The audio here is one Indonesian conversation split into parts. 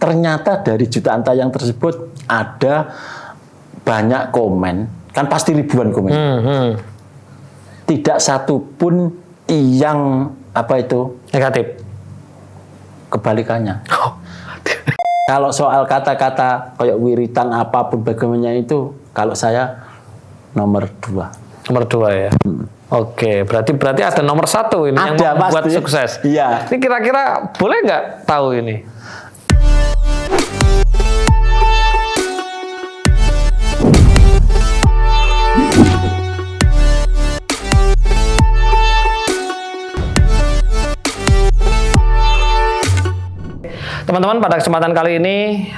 ternyata dari jutaan tayang tersebut ada banyak komen, kan pasti ribuan komen. Tidak satu pun yang negatif. Kebalikannya. Kalau soal kata-kata kayak wiritan apapun bagaimana itu, kalau saya nomor 2. Nomor 2 ya. Oke, berarti ada nomor 1 ini yang membuat sukses. Iya. Ini kira-kira boleh nggak tahu ini? Teman-teman, pada kesempatan kali ini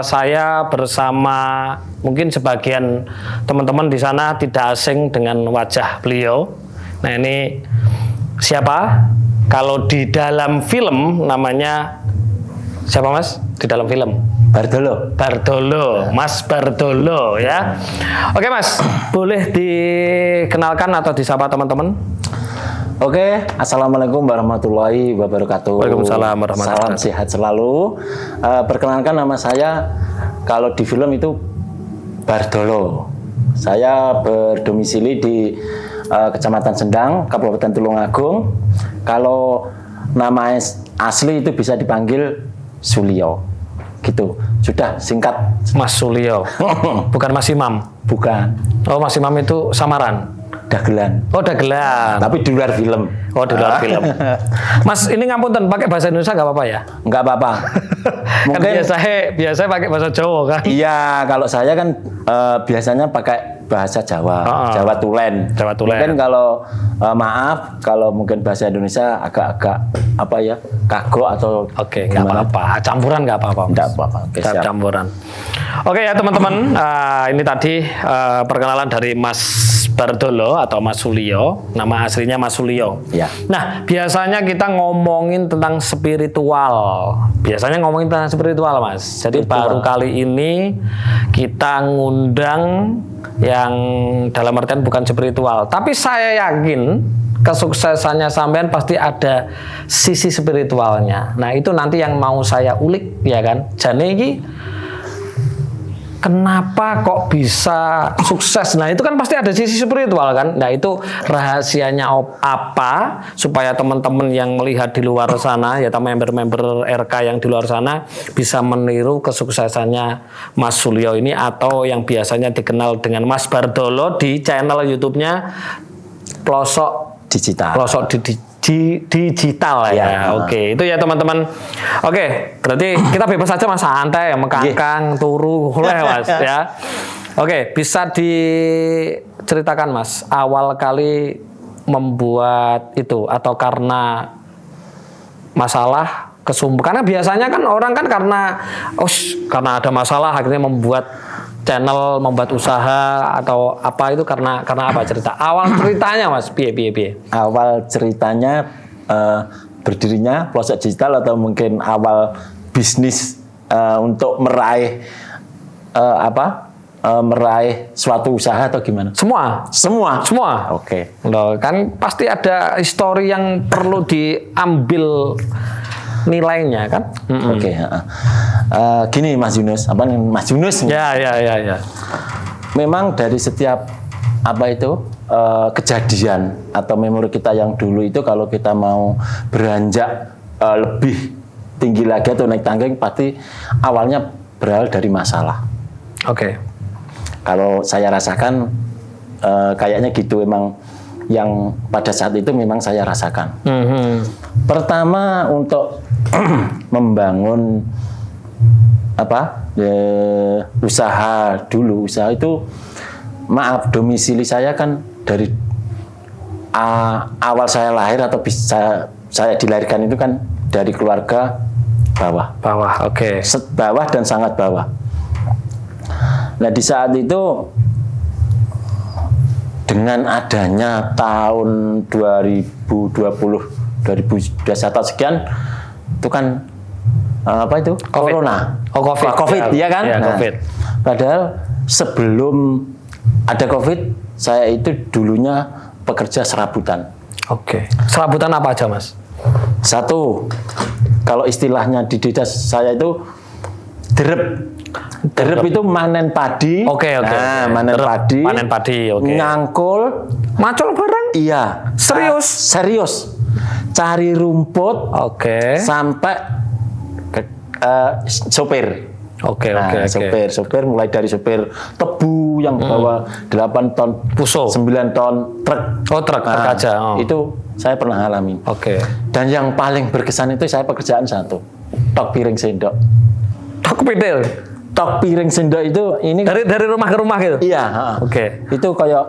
saya bersama mungkin sebagian teman-teman di sana tidak asing dengan wajah beliau. Nah, ini siapa? Kalau di dalam film namanya siapa, Mas? Di dalam film? Bardolo. Mas Bardolo ya. Oke, Mas, boleh dikenalkan atau disapa teman-teman? Oke, assalamualaikum warahmatullahi wabarakatuh. Waalaikumsalam warahmatullahi wabarakatuh. Salam sehat selalu. Perkenalkan, nama saya kalau di film itu Bardolo. Saya berdomisili di Kecamatan Sendang, Kabupaten Tulungagung. Kalau nama asli itu bisa dipanggil Sulio. Gitu. Sudah, singkat. Mas Sulio. Bukan Mas Imam. Bukan. Oh, Mas Imam itu samaran. Dagelan. Oh, dagelan. Tapi di luar film. Oh, di luar film. Mas, ini ngapunten, pakai bahasa Indonesia nggak apa-apa ya? Nggak apa-apa. Mungkin biasa pakai bahasa Jawa kan? Iya, kalau saya kan biasanya pakai bahasa Jawa, Jawa Tulen. Jawa Tulen. Mungkin kalau maaf, kalau mungkin bahasa Indonesia agak-agak kagok atau Oke, nggak apa-apa. Campuran nggak apa-apa. Nggak apa-apa. Oke, siap. Campuran. Oke ya teman-teman, ini tadi perkenalan dari Mas Bardolo atau Mas Sulio. Nama aslinya Mas Sulio. Ya. Nah, biasanya kita ngomongin tentang spiritual. Mas. Jadi baru kali ini kita ngundang yang dalam artian bukan spiritual. Tapi saya yakin kesuksesannya sampean pasti ada sisi spiritualnya. Nah, itu nanti yang mau saya ulik, ya kan? Jane iki kenapa kok bisa sukses? Nah, itu kan pasti ada sisi spiritual kan? Nah, itu rahasianya apa supaya teman-teman yang melihat di luar sana, ya member-member RK yang di luar sana bisa meniru kesuksesannya Mas Sulio ini atau yang biasanya dikenal dengan Mas Bardolo di channel YouTube-nya Plosok Digital. Digital ya. Oke, itu ya teman-teman. Oke, berarti kita bebas saja Mas, santai, mengkangkang, turu, boleh Mas ya. Oke, bisa diceritakan Mas, awal kali membuat itu atau karena masalah karena biasanya kan orang kan karena ada masalah akhirnya membuat channel, membuat usaha atau apa itu karena apa cerita? Awal ceritanya Mas, piye? Awal ceritanya berdirinya Plosok Digital atau mungkin awal bisnis untuk meraih meraih suatu usaha atau gimana? Semua. Oke. Loh, kan pasti ada histori yang perlu diambil nilainya kan? Oke. Gini Mas Yunus, Mas Yunus? Ya. Memang dari setiap kejadian atau memori kita yang dulu itu kalau kita mau beranjak lebih tinggi lagi atau naik tangga pasti awalnya berawal dari masalah. Oke. Kalau saya rasakan kayaknya gitu memang yang pada saat itu memang saya rasakan. Pertama untuk membangun usaha itu domisili saya kan dari awal saya lahir atau bisa saya dilahirkan itu kan dari keluarga bawah. Oke. Bawah dan sangat bawah. Nah, di saat itu dengan adanya tahun 2021 sekian itu kan Corona. COVID ya kan? Ya, COVID. Padahal sebelum ada COVID, saya itu dulunya pekerja serabutan. Oke. Serabutan apa aja, Mas? Satu, kalau istilahnya di desa saya itu Derep itu manen padi. Oke. Nah, manen Derep, padi. Panen padi, oke. Ngangkul. Macul bareng? Iya. Serius? Serius. Cari rumput Oke. sampai ke sopir. Oke. Sopir mulai dari sopir tebu yang bawa 8 ton, Puso. 9 ton truk. Oh, truk aja. Oh. Itu saya pernah alami. Oke. Dan yang paling berkesan itu saya pekerjaan satu, tok piring sendok. Tok pedel. Tok piring sendok itu ini Dari rumah ke rumah gitu. iya, Oke. itu kayak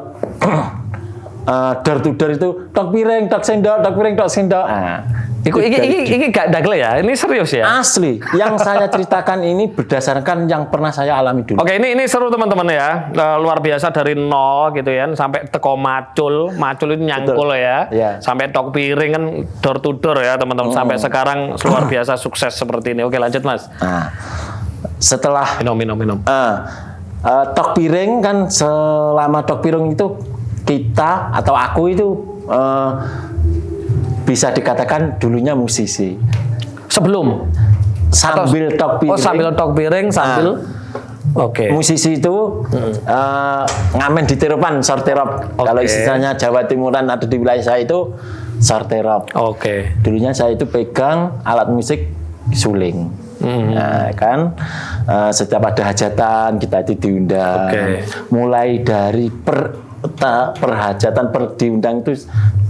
door to door itu tok piring, tok sendok, tok piring, tok sendok. Nah, Ini gak dagle ya? Ini serius ya? asli. Yang saya ceritakan ini berdasarkan yang pernah saya alami dulu. Oke, ini seru teman-teman ya. Luar biasa dari nol gitu ya sampai teko macul itu nyangkul ya. Iya. Sampai tok piring kan door to door ya teman-teman. Sampai sekarang luar biasa sukses seperti ini. Oke, lanjut Mas. Nah, setelah Minum. tok piring kan, selama tok piring itu kita atau aku itu bisa dikatakan dulunya musisi. Sebelum Sambil tok piring. Oh, sambil tok piring sambil Oke. Musisi itu ngamen di teropan, sorterop. Oke. Kalau istilahnya Jawa Timuran ada di wilayah saya itu sorterop. Oke. Dulunya saya itu pegang alat musik suling. Nah, kan setiap ada hajatan kita itu diundang. Oke. Mulai dari perhajatan per diundang itu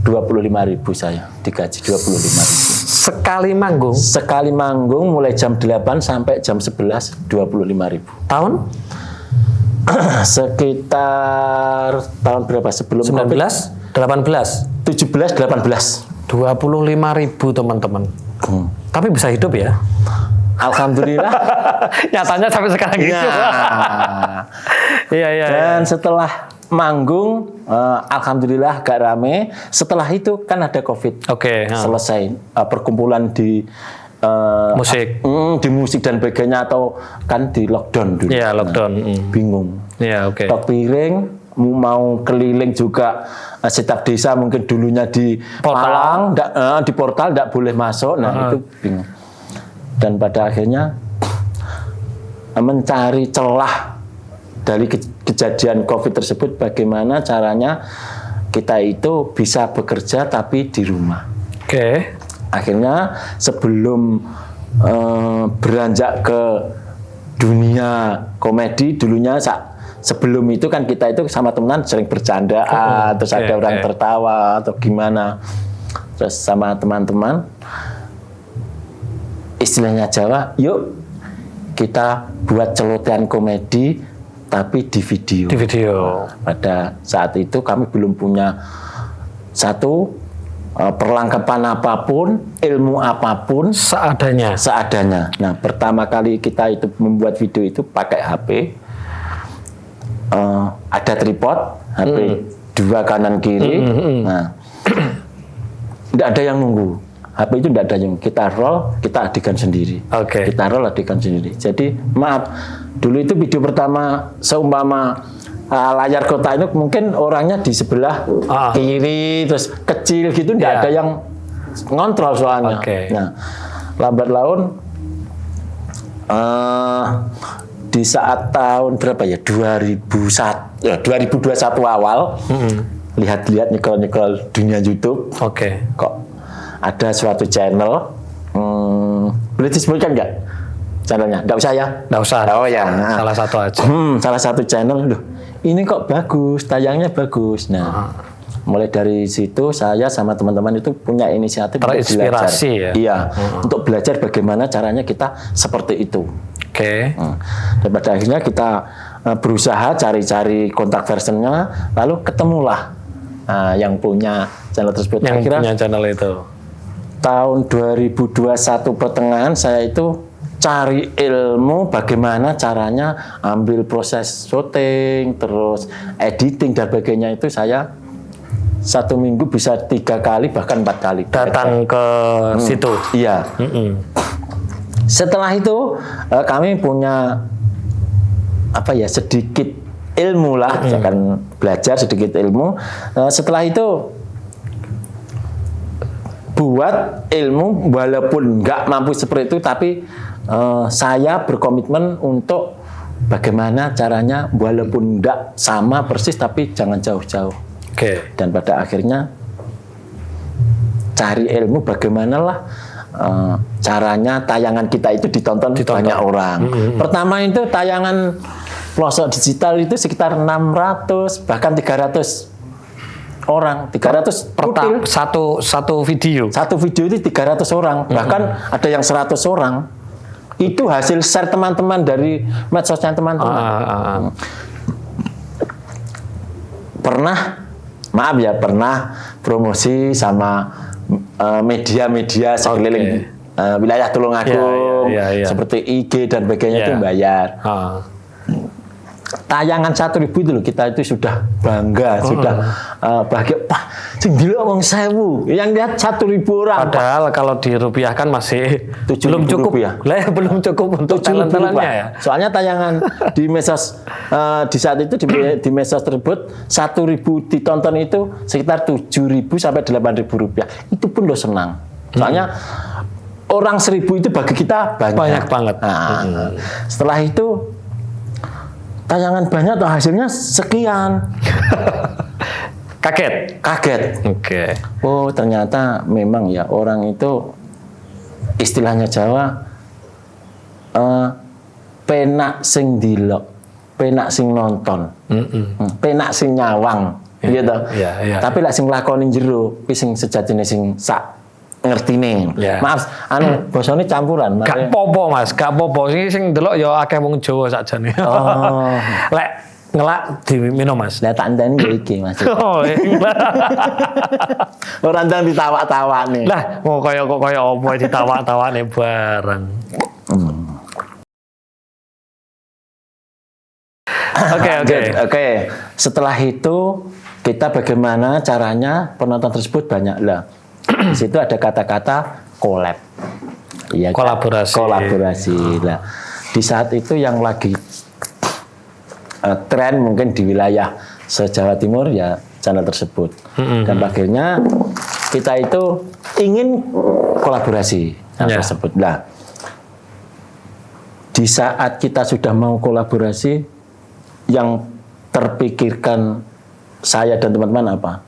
25.000 saya digaji 25.000. Sekali manggung mulai jam 8 sampai jam 11 25.000. Tahun Sekitar tahun berapa sebelum 19 18 17 18. 25.000 teman-teman. Tapi bisa hidup ya? Alhamdulillah. Nyatanya sampai sekarang gitu. Iya. Dan setelah manggung, alhamdulillah agak rame. Setelah itu kan ada COVID. Oke. Selesai perkumpulan di Musik. di musik dan sebagainya, atau kan di lockdown dulu. Iya, lockdown. Bingung. Iya, oke. Tok piring mau keliling juga, setiap desa mungkin dulunya di Portal. Malang, di portal tidak boleh masuk. Nah itu bingung. Dan pada akhirnya mencari celah dari kejadian COVID tersebut, bagaimana caranya kita itu bisa bekerja tapi di rumah. Oke. Akhirnya sebelum beranjak ke dunia komedi, dulunya sebelum itu kan kita itu sama teman sering bercanda, terus ada orang tertawa atau gimana, terus sama teman-teman istilahnya Jawa, yuk kita buat celotehan komedi tapi di video. Di video. Pada saat itu kami belum punya satu perlengkapan apapun, ilmu apapun, Seadanya. Nah, pertama kali kita itu membuat video itu pakai HP, ada tripod, HP dua kanan kiri. Nah, tidak ada yang nunggu. HP itu tidak ada yang kita roll, kita adegan sendiri. Oke. Kita roll, adegan sendiri. Jadi maaf, dulu itu video pertama seumpama layar kota itu mungkin orangnya di sebelah kiri, terus kecil gitu, tidak ada yang ngontrol soalnya. Nah, lambat laun di saat tahun berapa ya, 2021 awal, lihat-lihat nyekel dunia YouTube. Kok ada suatu channel, boleh disebutkan nggak channelnya? Nggak usah ya? Nggak usah. Oh ya. Nah. Salah satu aja. Salah satu channel, loh, ini kok bagus, tayangnya bagus. Nah, mulai dari situ saya sama teman-teman itu punya inisiatif untuk belajar. Ya? Iya, untuk belajar bagaimana caranya kita seperti itu. Oke. Dan pada akhirnya kita berusaha cari-cari kontak personnya, lalu ketemulah yang punya channel tersebut. Yang akhirnya punya channel itu. Tahun 2021 pertengahan saya itu cari ilmu bagaimana caranya ambil proses syuting, terus editing dan sebagainya, itu saya 1 minggu bisa 3 kali bahkan 4 kali datang ke situ. Iya. Setelah itu kami punya sedikit ilmu lah, saya akan belajar sedikit ilmu. Setelah itu buat ilmu, walaupun nggak mampu seperti itu, tapi saya berkomitmen untuk bagaimana caranya walaupun enggak sama persis tapi jangan jauh-jauh. Oke. Dan pada akhirnya cari ilmu bagaimanalah caranya tayangan kita itu ditonton banyak orang. Pertama itu tayangan pelosok digital itu sekitar 600 bahkan 300 orang, 300 kutil. Satu video. Satu video itu 300 orang, bahkan ada yang 100 orang. Itu hasil share teman-teman dari medsosnya teman-teman. Pernah promosi sama media-media sekeliling wilayah Tulungagung, seperti IG dan sebagainya itu bayar. Tayangan 1.000 itu loh, kita itu sudah bangga, sudah bahagia. Wah, sendiri ngomong 1.000, yang lihat 1.000 orang. Padahal kalau dirupiahkan masih belum cukup. Lah ya, belum cukup untuk talent-talentnya ya. Soalnya tayangan di medsos di saat itu di medsos tersebut 1.000 ditonton itu sekitar 7.000 sampai 8.000 rupiah. Itu pun lo senang. Soalnya orang 1.000 itu bagi kita banyak banget. Nah, setelah itu tayangan banyak atau hasilnya sekian. Kaget. Oke. Oh, ternyata memang ya orang itu istilahnya Jawa penak sing dilok, penak sing nonton, penak sing nyawang, gitu. Tapi lek sing lakoni jero, ki sing sejatine sing sak ngertine. Maaf, basane campuran. Gak popo Mas, gak popo. Sing delok ya akeh wong Jawa sakjane. Lek ngelak diminum Mas. Lah tak ndani ya iki Mas. Ora ndang ditawa-tawane. Lah, kok kaya apa ditawa-tawane bareng. Oke. Setelah itu kita bagaimana caranya penonton tersebut banyak lah. Di situ ada kata-kata collab. Iya, kolaborasi. Lah, di saat itu yang lagi tren mungkin di wilayah se-Jawa Timur ya channel tersebut. Dan akhirnya kita itu ingin kolaborasi tersebut. Lah, di saat kita sudah mau kolaborasi, yang terpikirkan saya dan teman-teman apa?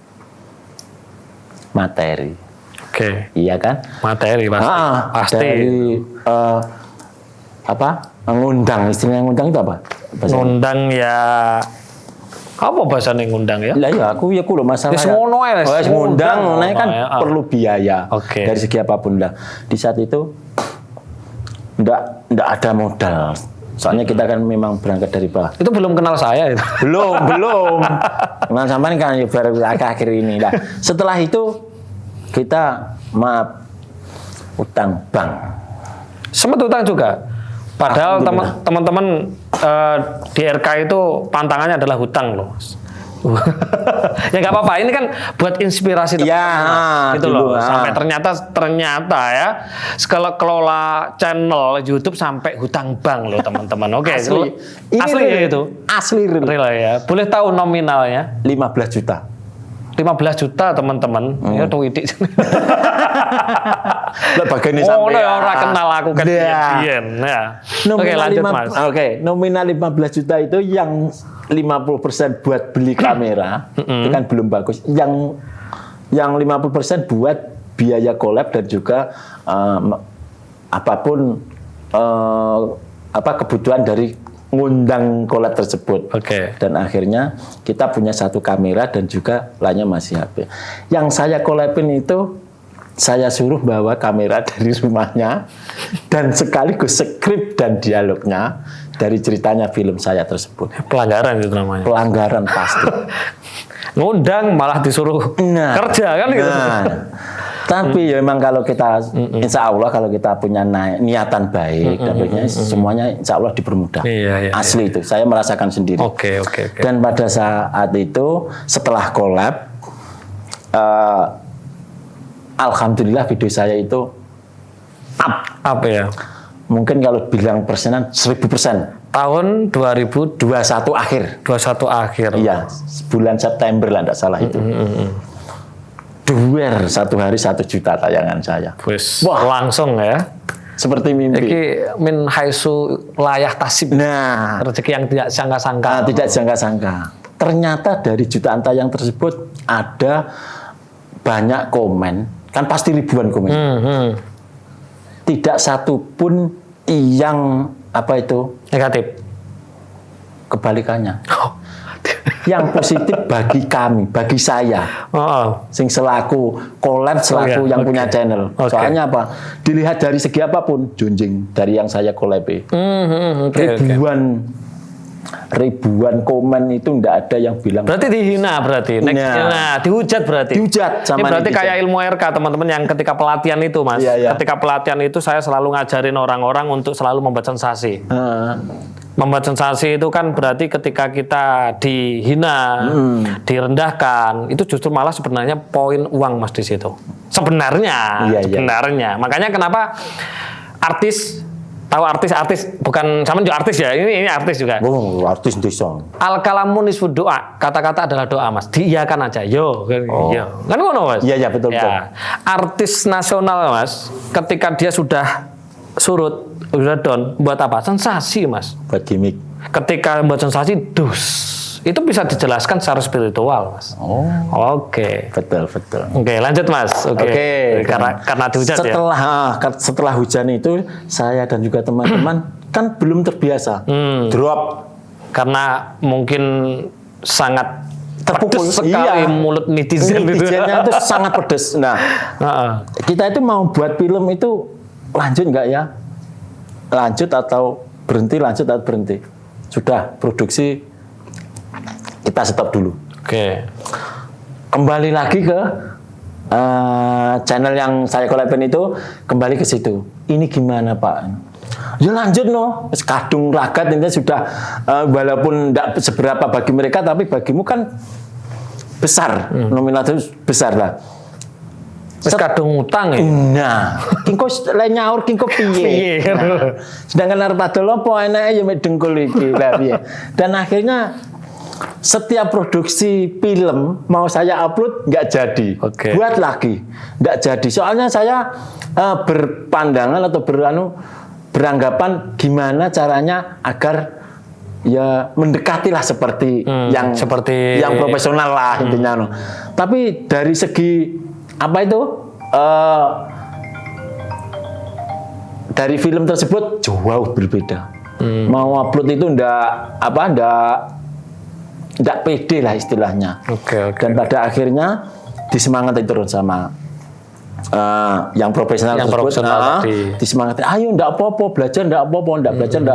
Materi. Oke. Iya kan? Materi pasti. Dari ngundang, istilah ngundang itu apa? Ngundang ya apa bahasanya ngundang ya? Lah ya aku loh masalah. Wis ngono ae. Ngundang kan perlu biaya. Dari segi apapun lah. Di saat itu ndak ada modal. Soalnya kita kan memang berangkat dari bawah. Itu belum kenal saya itu. Belum. Kenal sampean kan ya baru akhir ini lah. Setelah itu kita utang bank. Sempat utang juga. Padahal teman-teman di RK itu pantangannya adalah hutang loh. Ya nggak apa-apa. Ini kan buat inspirasi teman-teman. Gitu loh. Sampai ternyata ya segala kelola channel YouTube sampai hutang bank loh teman-teman. Oke. Asli ya itu. Asli real ya. Boleh tahu nominalnya? 15 juta. 15 juta teman-teman. Ya tuh idik. Lah bagane sampai ora kenal aku kan biyen. Ya. Oke, lanjut Mas. Oke, nominal 15 juta itu yang 50% buat beli kamera, itu kan belum bagus. Yang 50% buat biaya collab dan juga apapun kebutuhan dari ngundang collab tersebut. Dan akhirnya kita punya satu kamera dan juga lainnya masih HP. Yang saya collabin itu saya suruh bawa kamera dari rumahnya dan sekaligus skrip dan dialognya dari ceritanya film saya tersebut. Pelanggaran itu namanya. Pelanggaran pasti. Ngundang malah disuruh kerja kan gitu. Tapi ya memang kalau kita insya Allah kalau kita punya niatan baik dan semuanya insya Allah dipermudah. Asli itu saya merasakan sendiri. Oke. Dan pada saat itu setelah collab alhamdulillah video saya itu up ya. Mungkin kalau bilang persenan 1000%. Tahun 2021 akhir. 21 akhir. Iya, bulan September lah enggak salah itu. Duer satu hari 1 juta tayangan saya. Wah, langsung ya. seperti mimpi. Iki min haitsu layah tasib. Nah, Rezeki yang tidak sangka-sangka. tidak sangka-sangka. Ternyata dari jutaan tayang tersebut ada banyak komen, kan pasti ribuan komen. Tidak satu pun yang apa itu Negatif. kebalikannya. Yang positif bagi kami, bagi saya, Oh. sing selaku collab, selaku yang punya channel. Soalnya apa? Dilihat dari segi apapun, junjing dari yang saya collab. Ribuan komen itu ndak ada yang bilang. Berarti dihina berarti. Nah, dihujat berarti. Dihujat sama ini berarti netizen. kayak ilmu RK teman-teman yang ketika pelatihan itu Mas. Iya, iya. Ketika pelatihan itu saya selalu ngajarin orang-orang untuk selalu membuat sensasi. Membuat sensasi itu kan berarti ketika kita dihina, direndahkan, itu justru malah sebenarnya poin uang Mas di situ. Sebenarnya. Makanya kenapa artis tahu artis bukan sama juga artis ya. Ini artis juga. Oh, artis desa. Al kalamu nisfu doa. Kata-kata adalah doa, Mas. Diiyakan aja. Yo, yo. Kan ngono, Mas. Iya, betul. Artis nasional, Mas, ketika dia sudah surut, sudah down, buat apa? Sensasi, Mas. Buat gimmick. Ketika buat sensasi, itu bisa dijelaskan secara spiritual, Mas. Oh. Oke. Betul. Oke, lanjut, Mas. Oke. Karena dihujat setelah hujan itu, saya dan juga teman-teman kan belum terbiasa. Drop. Karena mungkin sangat terpukul pedes sekali mulut netizen itu. Netizennya itu sangat pedes. Nah, kita itu mau buat film itu lanjut nggak ya? Lanjut atau berhenti? Lanjut atau berhenti? Sudah produksi kita stop dulu. Oke. Kembali lagi ke channel yang saya collabin itu, kembali ke situ. Ini gimana Pak? Ya lanjut no. Kadung lagat ini sudah walaupun tidak seberapa bagi mereka, tapi bagimu kan besar. Nominalnya besar lah. Wis kadung utang ya. Nah, kingko le nyaur kingko piye. Nah, sedangkan arep adol apa enake ya mek dengkul iki lah piye. Dan akhirnya setiap produksi film mau saya upload nggak jadi. Buat lagi nggak jadi. Soalnya saya berpandangan atau beranggapan gimana caranya agar ya mendekatilah seperti yang profesional lah intinya. Tapi dari segi apa itu dari film tersebut jauh berbeda. Mau upload itu ndak pede lah istilahnya. Dan pada akhirnya disemangati terus sama yang profesional tersebut. Disemangati, ayo ndak apa-apa, belajar ndak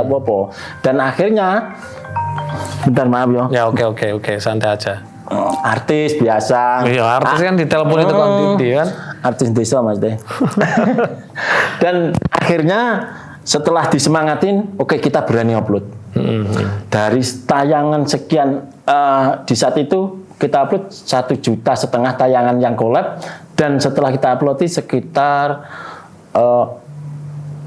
apa-apa. Dan akhirnya bentar maaf ya. Ya oke, santai aja. Artis biasa. Iya, artis kan ditelepon itu kan. Artis desa Mas Teh. Dan akhirnya setelah disemangatin, oke kita berani upload. Dari tayangan sekian di saat itu kita upload 1,5 juta tayangan yang collab, dan setelah kita upload sekitar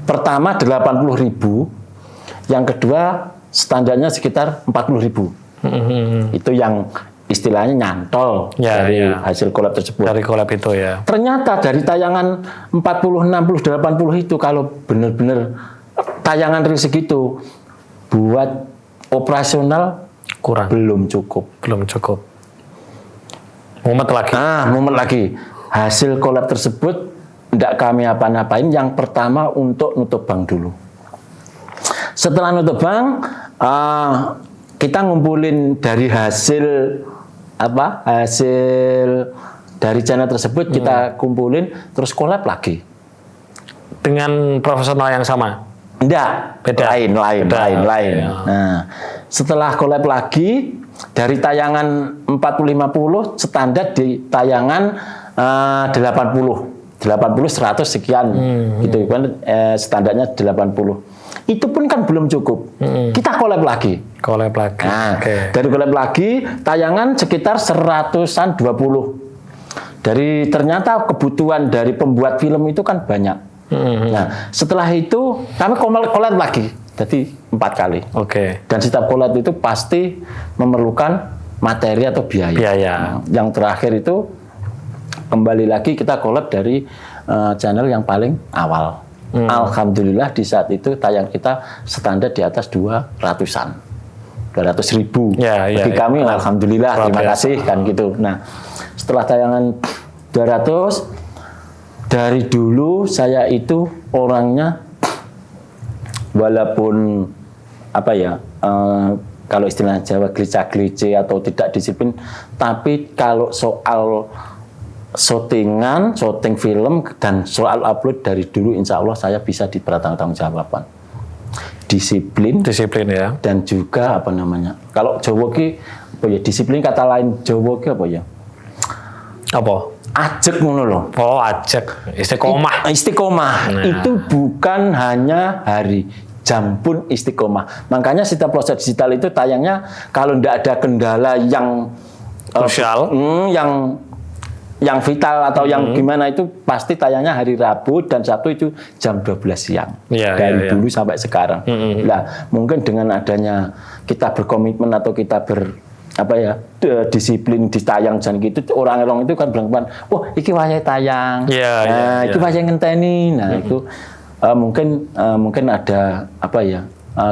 pertama 80.000, yang kedua standarnya sekitar 40.000. Itu yang istilahnya nyantol dari hasil collab tersebut. Dari collab itu ya. Ternyata dari tayangan 40, 60, 80 itu kalau benar-benar tayangan real segitu buat operasional kurang. Belum cukup. Mumet lagi. Hasil collab tersebut tidak kami apa-apain. Yang pertama untuk nutup bank dulu. Setelah nutup bank, kita ngumpulin dari hasil dari channel tersebut kita kumpulin terus collab lagi dengan profesional yang sama. Enggak, beda. Lain. Ya. Nah, setelah collab lagi dari tayangan 40-50 standar di tayangan 80 100 sekian gitu kan, standarnya 80. Itu pun kan belum cukup. Kita collab lagi. Nah, dari collab lagi tayangan sekitar 120. Dari ternyata kebutuhan dari pembuat film itu kan banyak. Nah, setelah itu kami collab lagi. Jadi 4 kali. Dan setiap collab itu pasti memerlukan materi atau biaya. Yang terakhir itu kembali lagi kita collab dari channel yang paling awal. Alhamdulillah di saat itu tayang kita standar di atas 200-an. 200.000 bagi kami alhamdulillah terima kasih kan gitu. Nah setelah tayangan 200 dari dulu saya itu orangnya walaupun kalau istilah Jawa glica-glice atau tidak disiplin, tapi kalau soal syuting film dan soal upload dari dulu insya Allah saya bisa dipertanggungjawabkan. Disiplin ya. Dan juga kalau Jawa ki disiplin kata lain Jawa ki ajek ngono loh. Oh, ajek. Istiqomah. Nah. Itu bukan hanya hari, jam pun istiqomah. Makanya setiap proses digital itu tayangnya kalau tidak ada kendala yang krusial, yang vital atau yang gimana itu pasti tayangnya hari Rabu dan Sabtu itu jam 12 siang. Dari dulu sampai sekarang. Nah, mungkin dengan adanya kita berkomitmen atau kita disiplin di tayang dan gitu orang-orang itu kan bilang, "Wah, iki wayahe tayang." Iki wayahe ngenteni. Nah, itu mungkin ada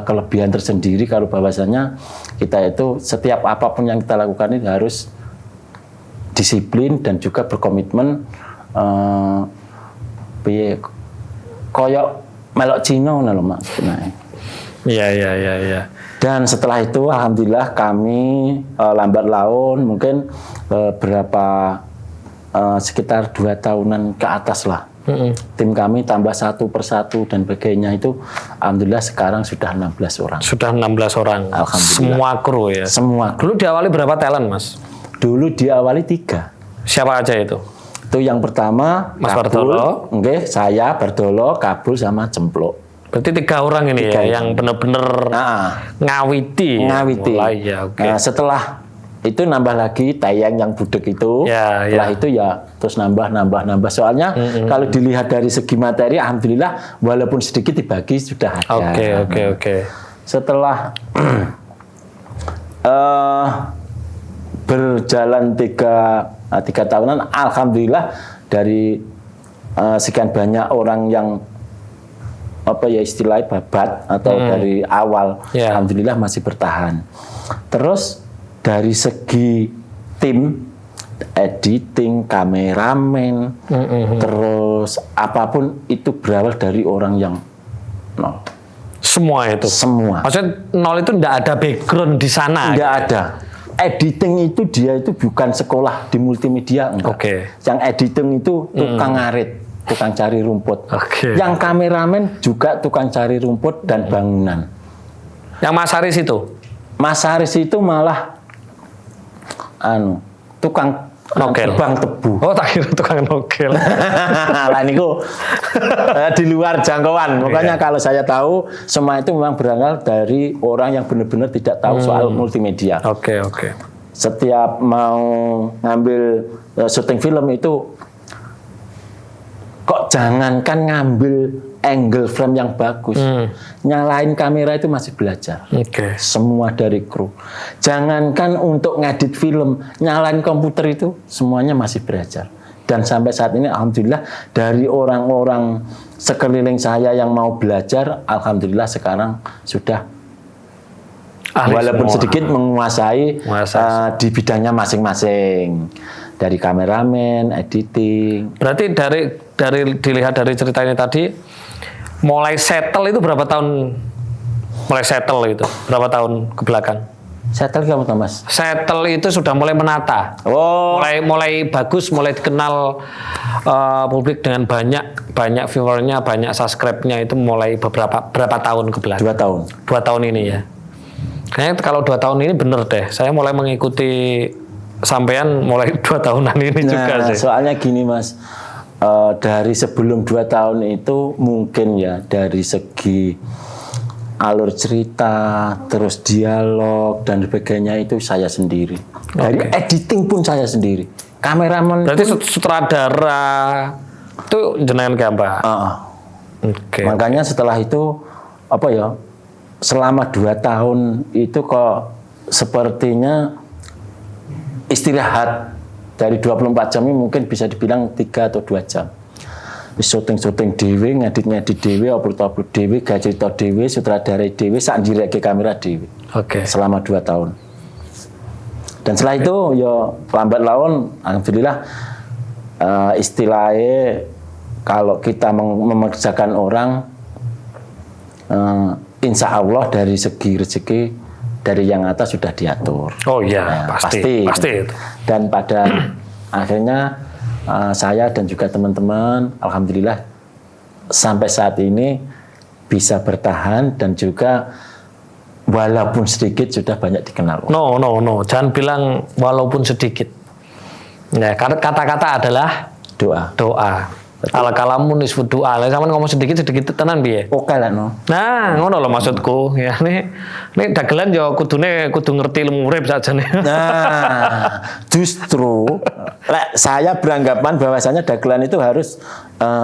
kelebihan tersendiri kalau bahwasanya kita itu setiap apapun yang kita lakukan itu harus disiplin dan juga berkomitmen koyok melok Cina ngono lho Mas. Iya. Dan setelah itu alhamdulillah kami lambat laun mungkin sekitar 2 tahunan ke atas lah. Tim kami tambah satu persatu dan sebagainya itu alhamdulillah sekarang sudah 16 orang. Sudah 16 orang. Alhamdulillah. Semua kru ya. Semua. Dulu diawali berapa talent Mas? Dulu diawali 3. Siapa aja itu? Itu yang pertama Mas Kabul, Bardolo. Saya Bardolo, Kabul sama Cemplok. Berarti 3 orang ini yang benar-benar ngawiti. Mulai, Nah, setelah itu nambah lagi tayang yang budek itu. Setelah itu ya terus nambah. Soalnya kalau dilihat dari segi materi, alhamdulillah walaupun sedikit dibagi sudah ada. Oke. Setelah berjalan 3 tahunan, alhamdulillah dari sekian banyak orang yang istilahnya babat atau dari awal, alhamdulillah masih bertahan. Terus dari segi tim, editing, kameramen, terus apapun itu berawal dari orang yang nol. Semua itu? Semua. Maksudnya nol itu tidak ada background di sana? Tidak ada. Editing itu dia itu bukan sekolah di multimedia, enggak. Yang editing itu tukang ngarit, tukang cari rumput. Yang kameramen juga tukang cari rumput dan bangunan. Yang Mas Haris itu? Mas Haris itu malah tukang tebang tebu. Oh, tak kira tukang nokel. Lah niku di luar jangkauan. Makanya kalau saya tahu semua itu memang berasal dari orang yang benar-benar tidak tahu soal multimedia. Oke. Setiap mau ngambil syuting film itu kok jangankan ngambil angle frame yang bagus, nyalain kamera itu masih belajar. Semua dari kru. Jangankan untuk ngedit film, nyalain komputer itu semuanya masih belajar. Dan sampai saat ini alhamdulillah dari orang-orang sekeliling saya yang mau belajar, alhamdulillah sekarang sudah walaupun semua sedikit menguasai di bidangnya masing-masing. Dari kameramen, editing. Berarti dari dilihat dari cerita ini tadi, mulai settle itu berapa tahun? Mulai settle itu berapa tahun ke belakang? Settle kamu tahu Mas? Settle itu sudah mulai menata. Mulai bagus, mulai dikenal publik dengan banyak viewernya, banyak subscribe-nya itu mulai berapa tahun ke belakang? 2 tahun. 2 tahun ini ya. Kayaknya kalau 2 tahun ini bener deh. Saya mulai mengikuti sampean mulai 2 tahunan ini juga sih. Soalnya gini Mas, dari sebelum 2 tahun itu mungkin ya dari segi alur cerita, terus dialog dan sebagainya itu saya sendiri. Dari editing pun saya sendiri. Kameramen. Berarti sutradara itu jenengan gambar. Makanya setelah itu selama 2 tahun itu kok sepertinya istirahat dari 24 jam ini mungkin bisa dibilang 3 atau 2 jam. syuting dhewe, ngedit dhewe, upload dhewe, gawe cerita dhewe, sutradara dhewe, sak ndireke kamera dhewe. Oke. Selama 2 tahun. Dan setelah itu ya lambat laun alhamdulillah istilahnya kalau kita memerjakan orang insya Allah dari segi rezeki dari yang atas sudah diatur. Oh iya, pasti itu. Dan pada akhirnya saya dan juga teman-teman alhamdulillah sampai saat ini bisa bertahan dan juga walaupun sedikit sudah banyak dikenal. No, jangan bilang walaupun sedikit. Ya, kata-kata adalah doa. Ala kalamu nisfu doa. Lah sampean ngomong sedikit tenan piye? Oke lah no. Nah, ngono lho maksudku. Ya nek dagelan yo kudu ngerti ilmu urip sajane. Nah, justru saya beranggapan bahwasanya dagelan itu harus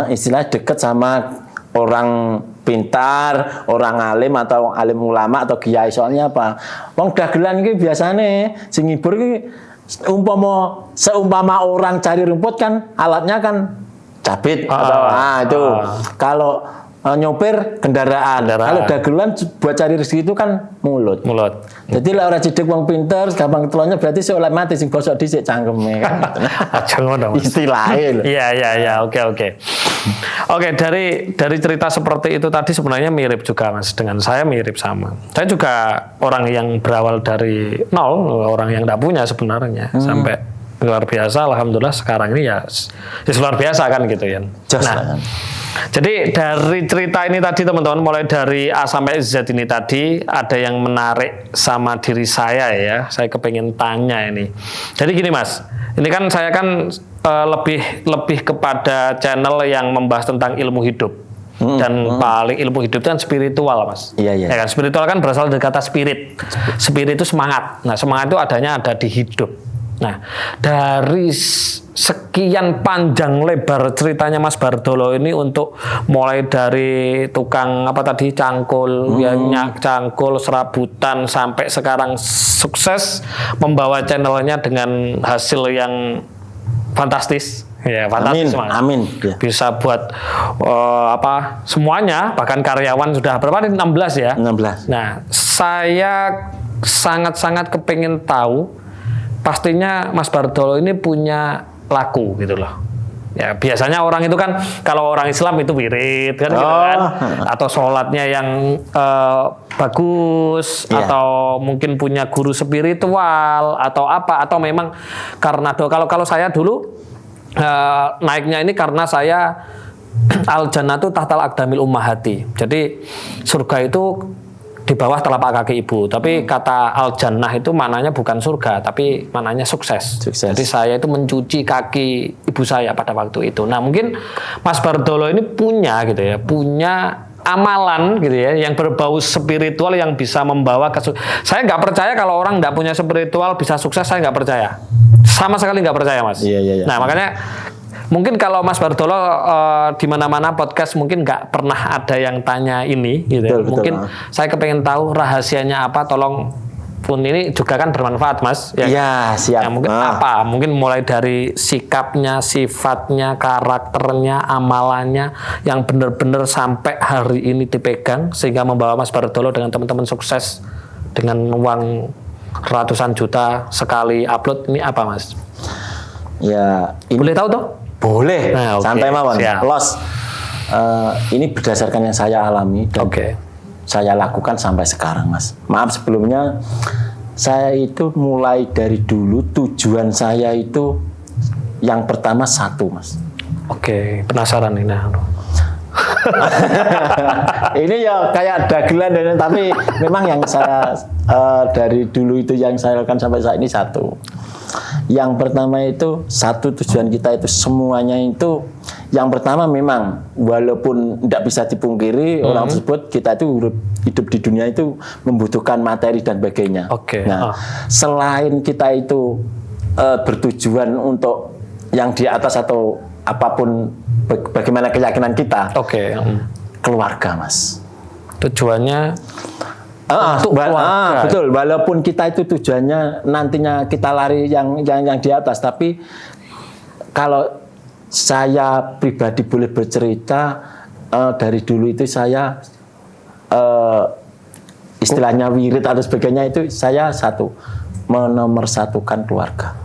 istilah dekat sama orang pintar, orang alim atau alim ulama atau kiai. Soalnya apa? Wong dagelan iki biasane sing ngibur iki seumpama orang cari rumput kan alatnya kan cabit atau itu. Kalau nyopir kendaraan. Kalau dagelan buat cari rezeki itu kan mulut. Jadi lah orang cidek wong pinter gampang keteluannya berarti seolah mati sing bosok dhisik cangkeme kan. Aja ngono. Istilahnya lho. Iya, oke. Oke, dari cerita seperti itu tadi sebenarnya mirip juga Mas dengan saya, mirip sama. Saya juga orang yang berawal dari nol, orang yang enggak punya sebenarnya sampai luar biasa, alhamdulillah sekarang ini ya luar biasa kan gitu ya. Nah, jadi dari cerita ini tadi teman-teman, mulai dari A sampai Z ini tadi ada yang menarik sama diri saya ya. Saya kepengen tanya ini. Jadi gini Mas, ini kan saya kan lebih kepada channel yang membahas tentang ilmu hidup. Dan paling ilmu hidup itu kan spiritual Mas. Iya. Ya kan, spiritual kan berasal dari kata spirit. Spirit itu semangat. Nah, semangat itu ada di hidup. Nah, dari sekian panjang lebar ceritanya Mas Bardolo ini untuk mulai dari tukang apa tadi cangkul, cangkul, serabutan sampai sekarang sukses membawa channelnya dengan hasil yang fantastis. Ya, fantastis Mas. Amin. Bisa buat semuanya, bahkan karyawan sudah berapa nih? 16 ya? 16. Nah, saya sangat-sangat kepingin tahu pastinya Mas Bardolo ini punya laku gitu loh. Ya biasanya orang itu kan kalau orang Islam itu wirid kan gitu kan, atau sholatnya yang bagus, atau mungkin punya guru spiritual atau apa, atau memang karena doa. Kalau saya dulu naiknya ini karena saya al jannatu tahtal aqdamil ummahati. Jadi surga itu di bawah telapak kaki ibu. Tapi kata al-jannah itu maknanya bukan surga, tapi maknanya sukses. Jadi saya itu mencuci kaki ibu saya pada waktu itu. Nah mungkin Mas Bardolo ini punya amalan gitu ya, yang berbau spiritual yang bisa membawa ke saya nggak percaya kalau orang nggak punya spiritual bisa sukses, saya nggak percaya. Sama sekali nggak percaya Mas. Iya. Nah makanya mungkin kalau Mas Bardolo di mana-mana podcast mungkin nggak pernah ada yang tanya ini gitu. Betul, mungkin saya kepengen tahu rahasianya apa, tolong pun ini juga kan bermanfaat Mas. Ya, siap. Ya, mungkin apa? Mungkin mulai dari sikapnya, sifatnya, karakternya, amalannya yang benar-benar sampai hari ini dipegang sehingga membawa Mas Bardolo dengan teman-teman sukses dengan uang ratusan juta sekali upload, ini apa Mas? Ya, boleh tahu toh? Boleh, santai mawon. Los, ini berdasarkan yang saya alami dan saya lakukan sampai sekarang, Mas. Maaf sebelumnya, saya itu mulai dari dulu tujuan saya itu yang pertama satu, Mas. Penasaran ini. Ini ya kayak dagelan, tapi memang yang saya dari dulu itu yang saya lakukan sampai saat ini satu. Yang pertama itu satu, tujuan kita itu semuanya itu yang pertama memang walaupun tidak bisa dipungkiri orang tersebut, kita itu hidup di dunia itu membutuhkan materi dan sebagainya. Nah, selain kita itu bertujuan untuk yang di atas atau apapun bagaimana keyakinan kita, keluarga Mas. Tujuannya betul, walaupun kita itu tujuannya nantinya kita lari yang di atas, tapi kalau saya pribadi boleh bercerita, dari dulu itu saya istilahnya wirid atau sebagainya itu saya menomorsatukan keluarga.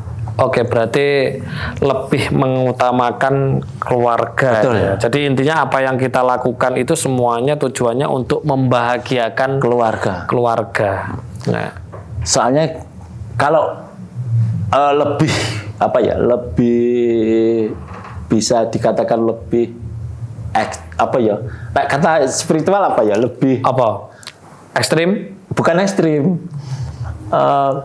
Oke, berarti lebih mengutamakan keluarga. Betul, ya. Jadi intinya apa yang kita lakukan itu semuanya tujuannya untuk membahagiakan keluarga. Nah, soalnya kalau lebih bisa dikatakan lebih kata spiritual lebih ekstrim? Bukan ekstrim.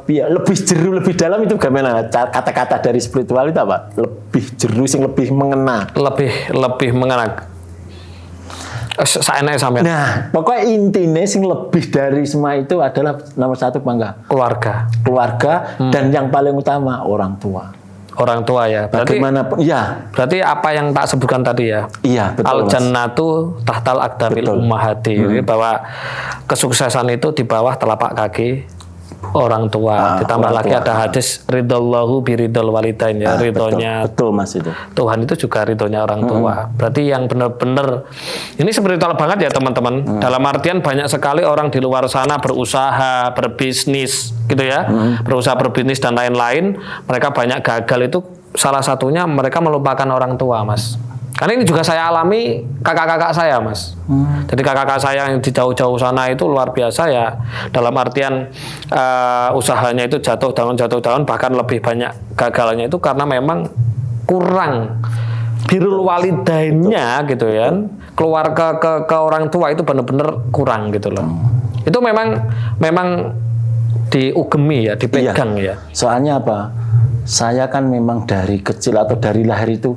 Lebih jeru, lebih dalam itu gimana? Kata-kata dari spiritual itu apa? Lebih jeru, sing lebih mengena. Lebih mengena. Saenake sampean. Nah, pokoknya intinya sing lebih dari semua itu adalah nomor satu bangga. Keluarga dan yang paling utama orang tua. Orang tua ya. Bagaimanapun, ya. Berarti apa yang tak sebutkan tadi ya? Iya, betul. Al-jannatu tahtal aqdamil ummahati. Bahwa kesuksesan itu di bawah telapak kaki orang tua. Ditambah lagi ada hadis ridallahu biridal walidain ya, ridhonya betul Mas itu. Tuhan itu juga ridhonya orang tua. Berarti yang benar-benar ini spiritual banget ya teman-teman. Dalam artian banyak sekali orang di luar sana berusaha, berbisnis gitu ya. Berusaha berbisnis dan lain-lain, mereka banyak gagal itu salah satunya mereka melupakan orang tua, Mas. Karena ini juga saya alami kakak-kakak saya, Mas. Jadi kakak-kakak saya yang di jauh-jauh sana itu luar biasa ya. Dalam artian usahanya itu jatuh daun, bahkan lebih banyak gagalnya itu karena memang kurang birrul walidainnya gitu ya. Keluarga ke orang tua itu benar-benar kurang gitu loh. Itu memang diugemi ya, dipegang ya. Soalnya apa? Saya kan memang dari kecil atau dari lahir itu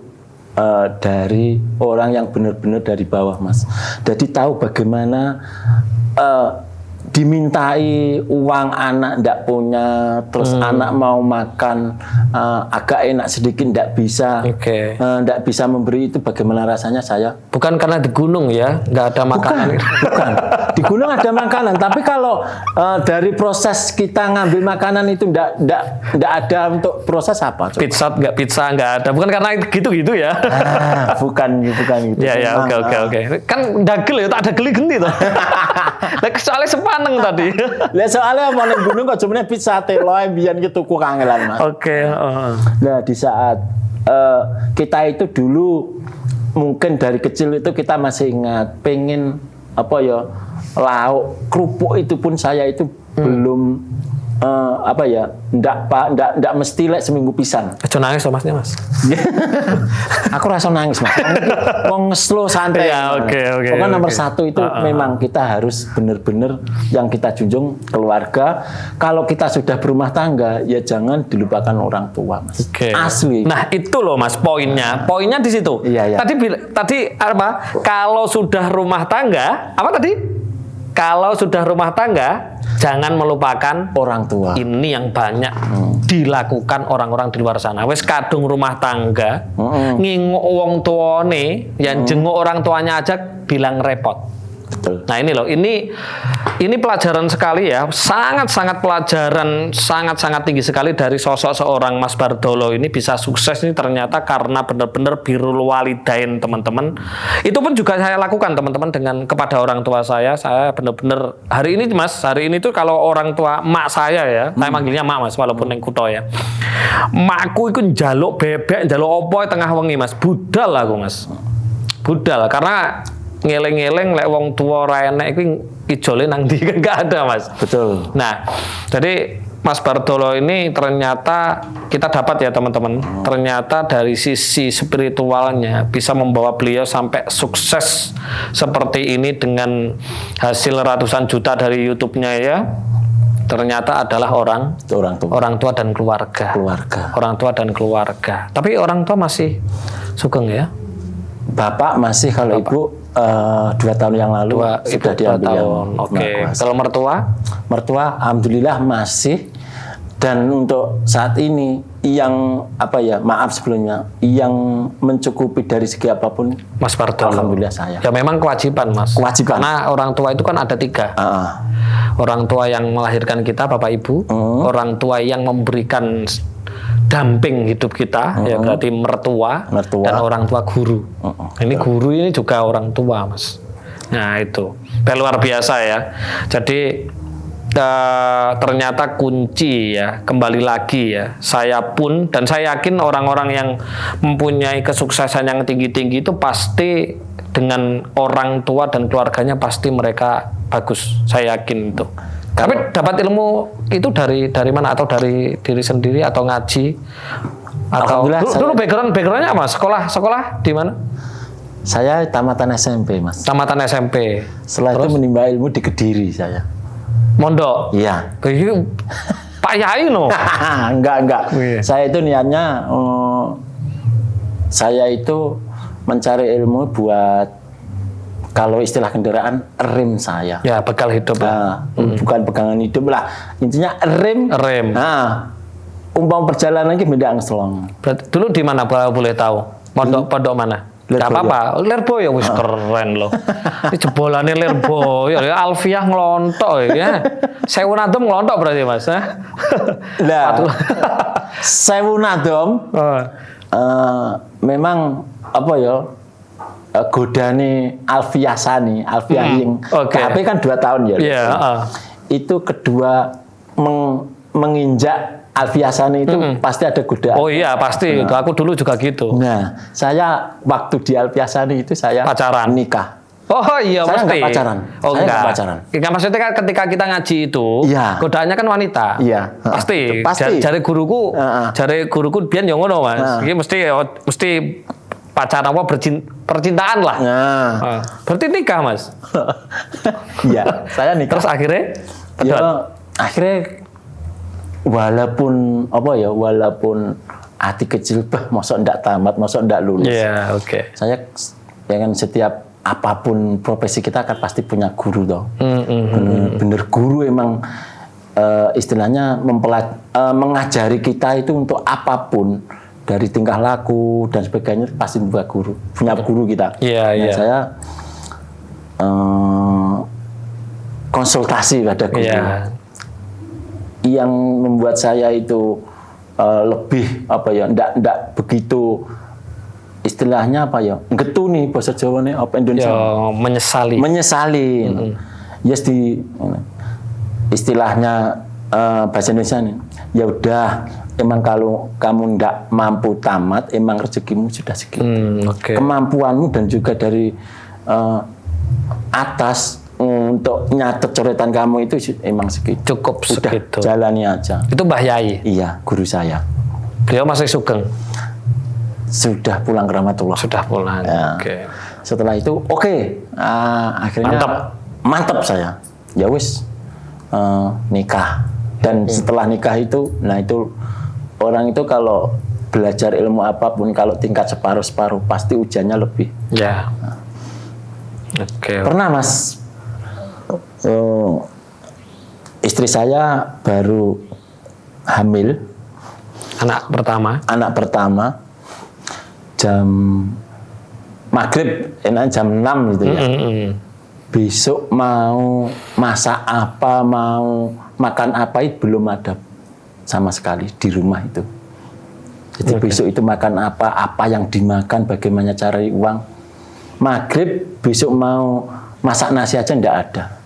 dari orang yang benar-benar dari bawah, Mas. Jadi tahu bagaimana dimintai uang anak ndak punya, terus anak mau makan agak enak sedikit ndak bisa, ndak bisa memberi, itu bagaimana rasanya saya. Bukan karena di gunung ya, nggak ada makanan. Bukan. Di gunung ada makanan, tapi kalau dari proses kita ngambil makanan itu ndak ada untuk proses apa? Coba? Pizza nggak ada. Bukan karena gitu ya. Bukan gitu. Ya, oke. Kan dagel ya, tak ada geli-geli tuh. Soalnya sepaneng tadi. Lah soalnya apa ning gunung kok jumene pizza teloe mbiyen ki tuku kangelan, Mas. Oke, Nah, di saat kita itu dulu mungkin dari kecil itu kita masih ingat pengen lauk kerupuk itu pun saya itu belum ndak mesti lek seminggu pisan. Aja nangis loh Masnya, Mas. Aku rasa nangis, Mas. Wong slow santai. Ya, oke. Pokoknya nomor satu itu memang kita harus benar-benar yang kita junjung keluarga. Kalau kita sudah berumah tangga, ya jangan dilupakan orang tua, Mas. Asli. Nah, itu loh Mas poinnya. Poinnya di situ. Iya. Tadi apa? Kalau sudah rumah tangga, apa tadi? Kalau sudah rumah tangga, jangan melupakan orang tua. Ini yang banyak dilakukan orang-orang di luar sana. Wes kadung rumah tangga, nginguk wong tuane, yang jenguk orang tuanya aja bilang repot. Betul. Nah ini loh, ini pelajaran sekali ya, sangat-sangat pelajaran, sangat-sangat tinggi sekali dari sosok seorang Mas Bardolo ini bisa sukses ini ternyata karena benar-benar birrul walidain teman-teman. Itu pun juga saya lakukan teman-teman kepada orang tua saya benar-benar hari ini tuh kalau orang tua mak saya ya, saya manggilnya mak Mas walaupun yang kuto ya. Makku itu njaluk bebek, njaluk opo tengah wengi Mas, budal aku Mas. Budal karena ngeleng-ngeleng lek wong tua ora enek iku ijole nang ndi kan enggak ada, Mas. Betul. Nah, jadi Mas Bardolo ini ternyata kita dapat ya teman-teman. Ternyata dari sisi spiritualnya bisa membawa beliau sampai sukses seperti ini dengan hasil ratusan juta dari YouTube-nya ya. Ternyata adalah orang tua dan keluarga. Orang tua dan keluarga. Tapi orang tua masih sugeng ya. Bapak masih, kalau Ibu 2 tahun yang lalu sudah diambil yang Oke. Kalau mertua alhamdulillah masih, dan untuk saat ini yang maaf sebelumnya yang mencukupi dari segi apapun Mas Bardolo. Alhamdulillah saya. Ya memang kewajiban Mas. Karena orang tua itu kan ada 3. Orang tua yang melahirkan kita Bapak Ibu, orang tua yang memberikan pendamping hidup kita, ya berarti mertua, dan orang tua guru. Ini guru ini juga orang tua, Mas. Nah itu luar biasa ya. Jadi ternyata kunci ya, kembali lagi ya, saya pun dan saya yakin orang-orang yang mempunyai kesuksesan yang tinggi-tinggi itu pasti dengan orang tua dan keluarganya pasti mereka bagus, saya yakin itu. Tapi dapat ilmu itu dari mana, atau dari diri sendiri atau ngaji, atau dulu backgroundnya apa, sekolah di mana? Saya tamatan SMP, Mas. Tamatan SMP. Setelah itu menimba ilmu di Kediri saya. Mondok? Iya. Pak Yai no? Enggak. Saya itu niatnya, saya itu mencari ilmu buat, kalau istilah kendaraan, rem saya. Ya, bekal hidup. Bukan pegangan hidup lah. Intinya rem. Nah, umpama perjalanan lagi beda angslong. Dulu di mana boleh tahu? Pondok mana? Gak apa-apa, Lirboyo wis keren loh. Ini jebolannya Lirboyo, ya Alfiah ngelontok ya. Sewu Nadom ngelontok berarti Mas. Lah, Sewu Nadom memang apa ya, godane Alfiah Sani, Alfiah yang KP kan 2 tahun ya. Itu kedua menginjak Alfiah Sani itu pasti ada godaan. Oh iya pasti, itu aku dulu juga gitu. Nah, saya waktu di Alfiah Sani itu saya pacaran, nikah. Oh iya, saya mesti. Enggak pacaran. Oh saya enggak pacaran. Enggak, maksudnya kan ketika kita ngaji itu, godaannya kan wanita. Iya. Pasti. Jari guruku biyen yo ngono, Mas. Iki mesti pacaran apa percintaan lah. Berarti nikah, Mas. Iya, saya nikah. Terus akhirnya? Ya, akhirnya walaupun hati kecil, mosok ndak tamat, mosok ndak lulus. Iya, oke. Saya ya kan, setiap apapun profesi kita kan pasti punya guru toh. Bener guru emang istilahnya mengajari kita itu untuk apapun, dari tingkah laku dan sebagainya pasti punya guru kita. Iya. Saya konsultasi pada guru. Yang membuat saya itu lebih ndak begitu, istilahnya getu nih bahasa Jawa nih, apa Indonesia? Menyesali. Yes, istilahnya bahasa Indonesia nih. Ya udah, emang kalau kamu ndak mampu tamat, emang rezekimu sudah segitu. Kemampuanmu dan juga dari atas untuk nyatet coretan kamu itu emang segitu. Cukup segitu. Jalani aja. Itu Mbah Yai? Iya, guru saya. Beliau masih sugeng? Sudah pulang ke Rahmatullah. Sudah pulang, ya. Setelah itu, akhirnya mantap saya. Ya wis, nikah. Dan setelah nikah itu, nah itu orang itu kalau belajar ilmu apapun, kalau tingkat separuh-separuh, pasti ujiannya lebih. Ya. Pernah, Mas, istri saya baru hamil. Anak pertama. Jam maghrib, jam 6 gitu ya. Besok mau masak apa, mau makan apa, itu belum ada sama sekali di rumah itu. Jadi besok itu makan apa yang dimakan, bagaimana cari uang. Maghrib besok mau masak nasi aja enggak ada.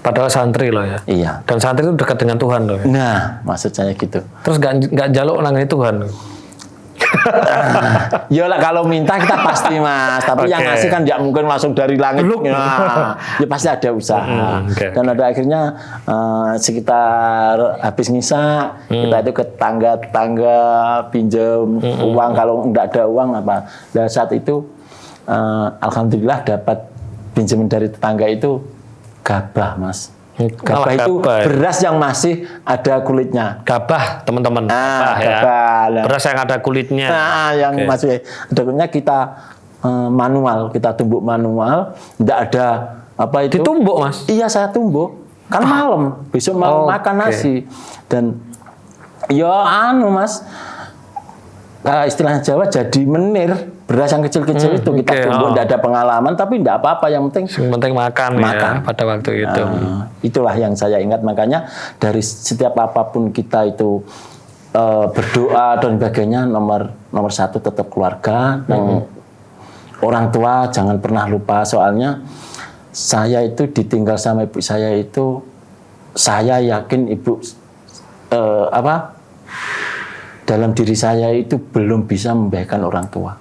Padahal santri loh ya. Iya. Dan santri itu dekat dengan Tuhan loh ya. Nah, maksud saya gitu. Terus nggak jaluk nangani Tuhan. Ya lah, kalau minta kita pasti, Mas. Tapi yang ngasih kan nggak mungkin langsung dari langit. Nah, ya pasti ada usaha. Dan ada akhirnya sekitar habis ngisa, kita itu ke tetangga pinjam uang. Kalau nggak ada uang apa. Dan saat itu alhamdulillah dapat pinjaman dari tetangga itu gabah, Mas. Gabah itu beras yang masih ada kulitnya. Gabah, teman-teman. Gabah. Beras yang ada kulitnya. Nah, yang masih ada kulitnya kita manual, kita tumbuk manual. Tidak ada apa itu. Ditumbuk, Mas? Iya, saya tumbuk. Kan malam, besok mau makan nasi. Dan Mas, istilahnya Jawa jadi menir. Beras yang kecil-kecil itu kita tumbuk, tidak ada pengalaman, tapi tidak apa-apa, yang penting makan. Ya, pada waktu itu. Itulah yang saya ingat, makanya dari setiap apapun kita itu berdoa dan sebagainya, nomor satu tetap keluarga. Dan orang tua jangan pernah lupa, soalnya saya itu ditinggal sama ibu saya itu, saya yakin ibu dalam diri saya itu belum bisa membahagiakan orang tua.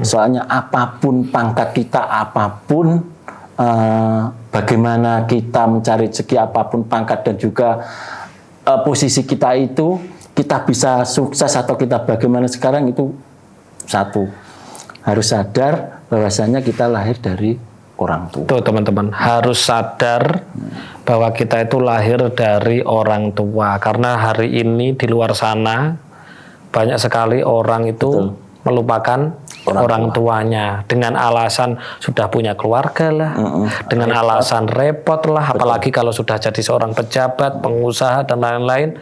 Soalnya apapun pangkat kita, apapun bagaimana kita mencari rezeki, apapun pangkat dan juga posisi kita itu, kita bisa sukses atau kita bagaimana sekarang itu satu, harus sadar bahwasanya kita lahir dari orang tua. Tuh teman-teman, harus sadar bahwa kita itu lahir dari orang tua. Karena hari ini di luar sana banyak sekali orang itu melupakan orang tuanya dengan alasan sudah punya keluarga lah, dengan alasan repot lah, apalagi kalau sudah jadi seorang pejabat, pengusaha dan lain-lain,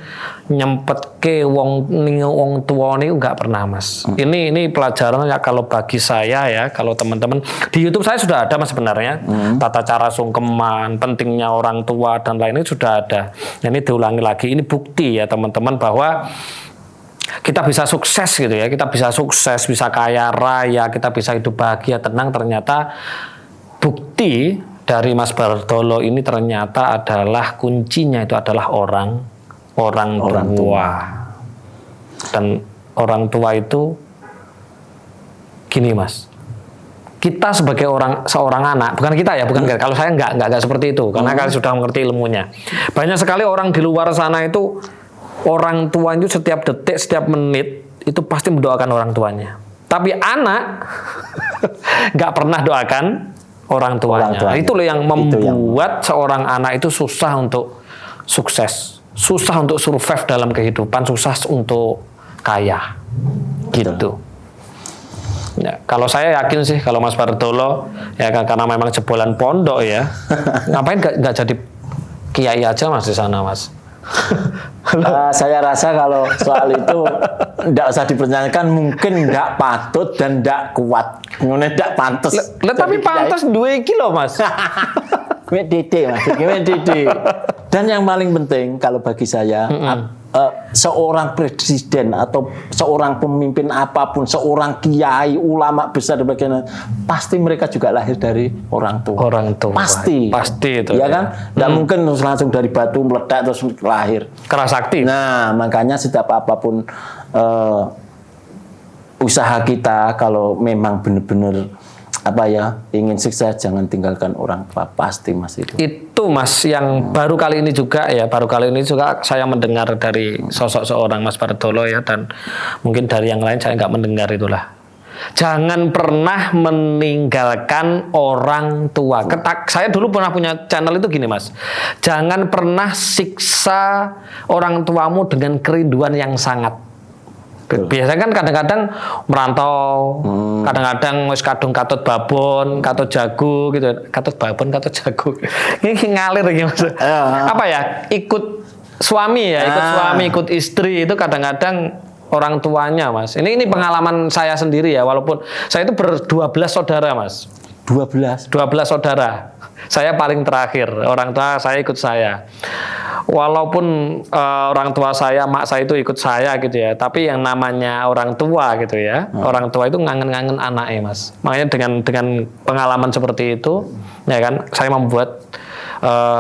nyempet ke wong tua ini nggak pernah, Mas. Ini pelajaran ya kalau bagi saya ya, kalau teman-teman di YouTube saya sudah ada Mas sebenarnya, tata cara sungkeman, pentingnya orang tua dan lainnya sudah ada. Ini diulangi lagi, ini bukti ya teman-teman bahwa kita bisa sukses gitu ya, kita bisa sukses, bisa kaya raya, kita bisa hidup bahagia, tenang. Ternyata bukti dari Mas Bartolo ini ternyata adalah kuncinya itu adalah orang tua. Dan orang tua itu gini Mas, kita sebagai seorang anak, bukan kita ya, bukan kalau saya nggak seperti itu, karena kalian sudah mengerti ilmunya. Banyak sekali orang di luar sana itu, orang tua itu setiap detik, setiap menit itu pasti mendoakan orang tuanya. Tapi anak nggak pernah doakan orang tuanya. Itu loh yang membuat seorang anak itu susah untuk sukses, susah untuk survive dalam kehidupan, susah untuk kaya. Gitu. Ya, kalau saya yakin sih, kalau Mas Bartolo ya karena memang jebolan pondok ya, ngapain nggak jadi kiai aja Mas di sana Mas? Saya rasa kalau soal itu tidak usah dipertanyakan, mungkin tidak patut dan tidak kuat, tidak pantas. Tapi pantas 2 kilo Mas. Dan yang paling penting kalau bagi saya, seorang presiden atau seorang pemimpin apapun, seorang kiai, ulama besar dan sebagainya, pasti mereka juga lahir dari orang tua. Pasti itu. Ya kan? Tidak mungkin langsung dari batu meledak terus lahir. Keras sakti. Nah, makanya setiap apapun usaha kita, kalau memang benar-benar ingin sukses, jangan tinggalkan orang tua, pasti Mas itu. Itu Mas yang baru kali ini juga saya mendengar dari sosok seorang Mas Bartolo ya, dan mungkin dari yang lain saya nggak mendengar itulah. Jangan pernah meninggalkan orang tua. Saya dulu pernah punya channel itu gini Mas. Jangan pernah siksa orang tuamu dengan kerinduan yang sangat. Biasanya kan kadang-kadang merantau, kadang-kadang wis kadung katut babon, katut jago gitu, katut babon, katut jago. Ini ngalir gitu Mas. Apa ya? Ikut suami ya, ikut istri itu kadang-kadang orang tuanya Mas. Ini pengalaman saya sendiri ya, walaupun saya itu ber-12 saudara Mas. 12 saudara. Saya paling terakhir, orang tua saya ikut saya. Walaupun orang tua saya, mak saya itu ikut saya gitu ya, tapi yang namanya orang tua gitu ya, orang tua itu ngangen-ngangen anaknya Mas. Makanya dengan pengalaman seperti itu, ya kan, saya membuat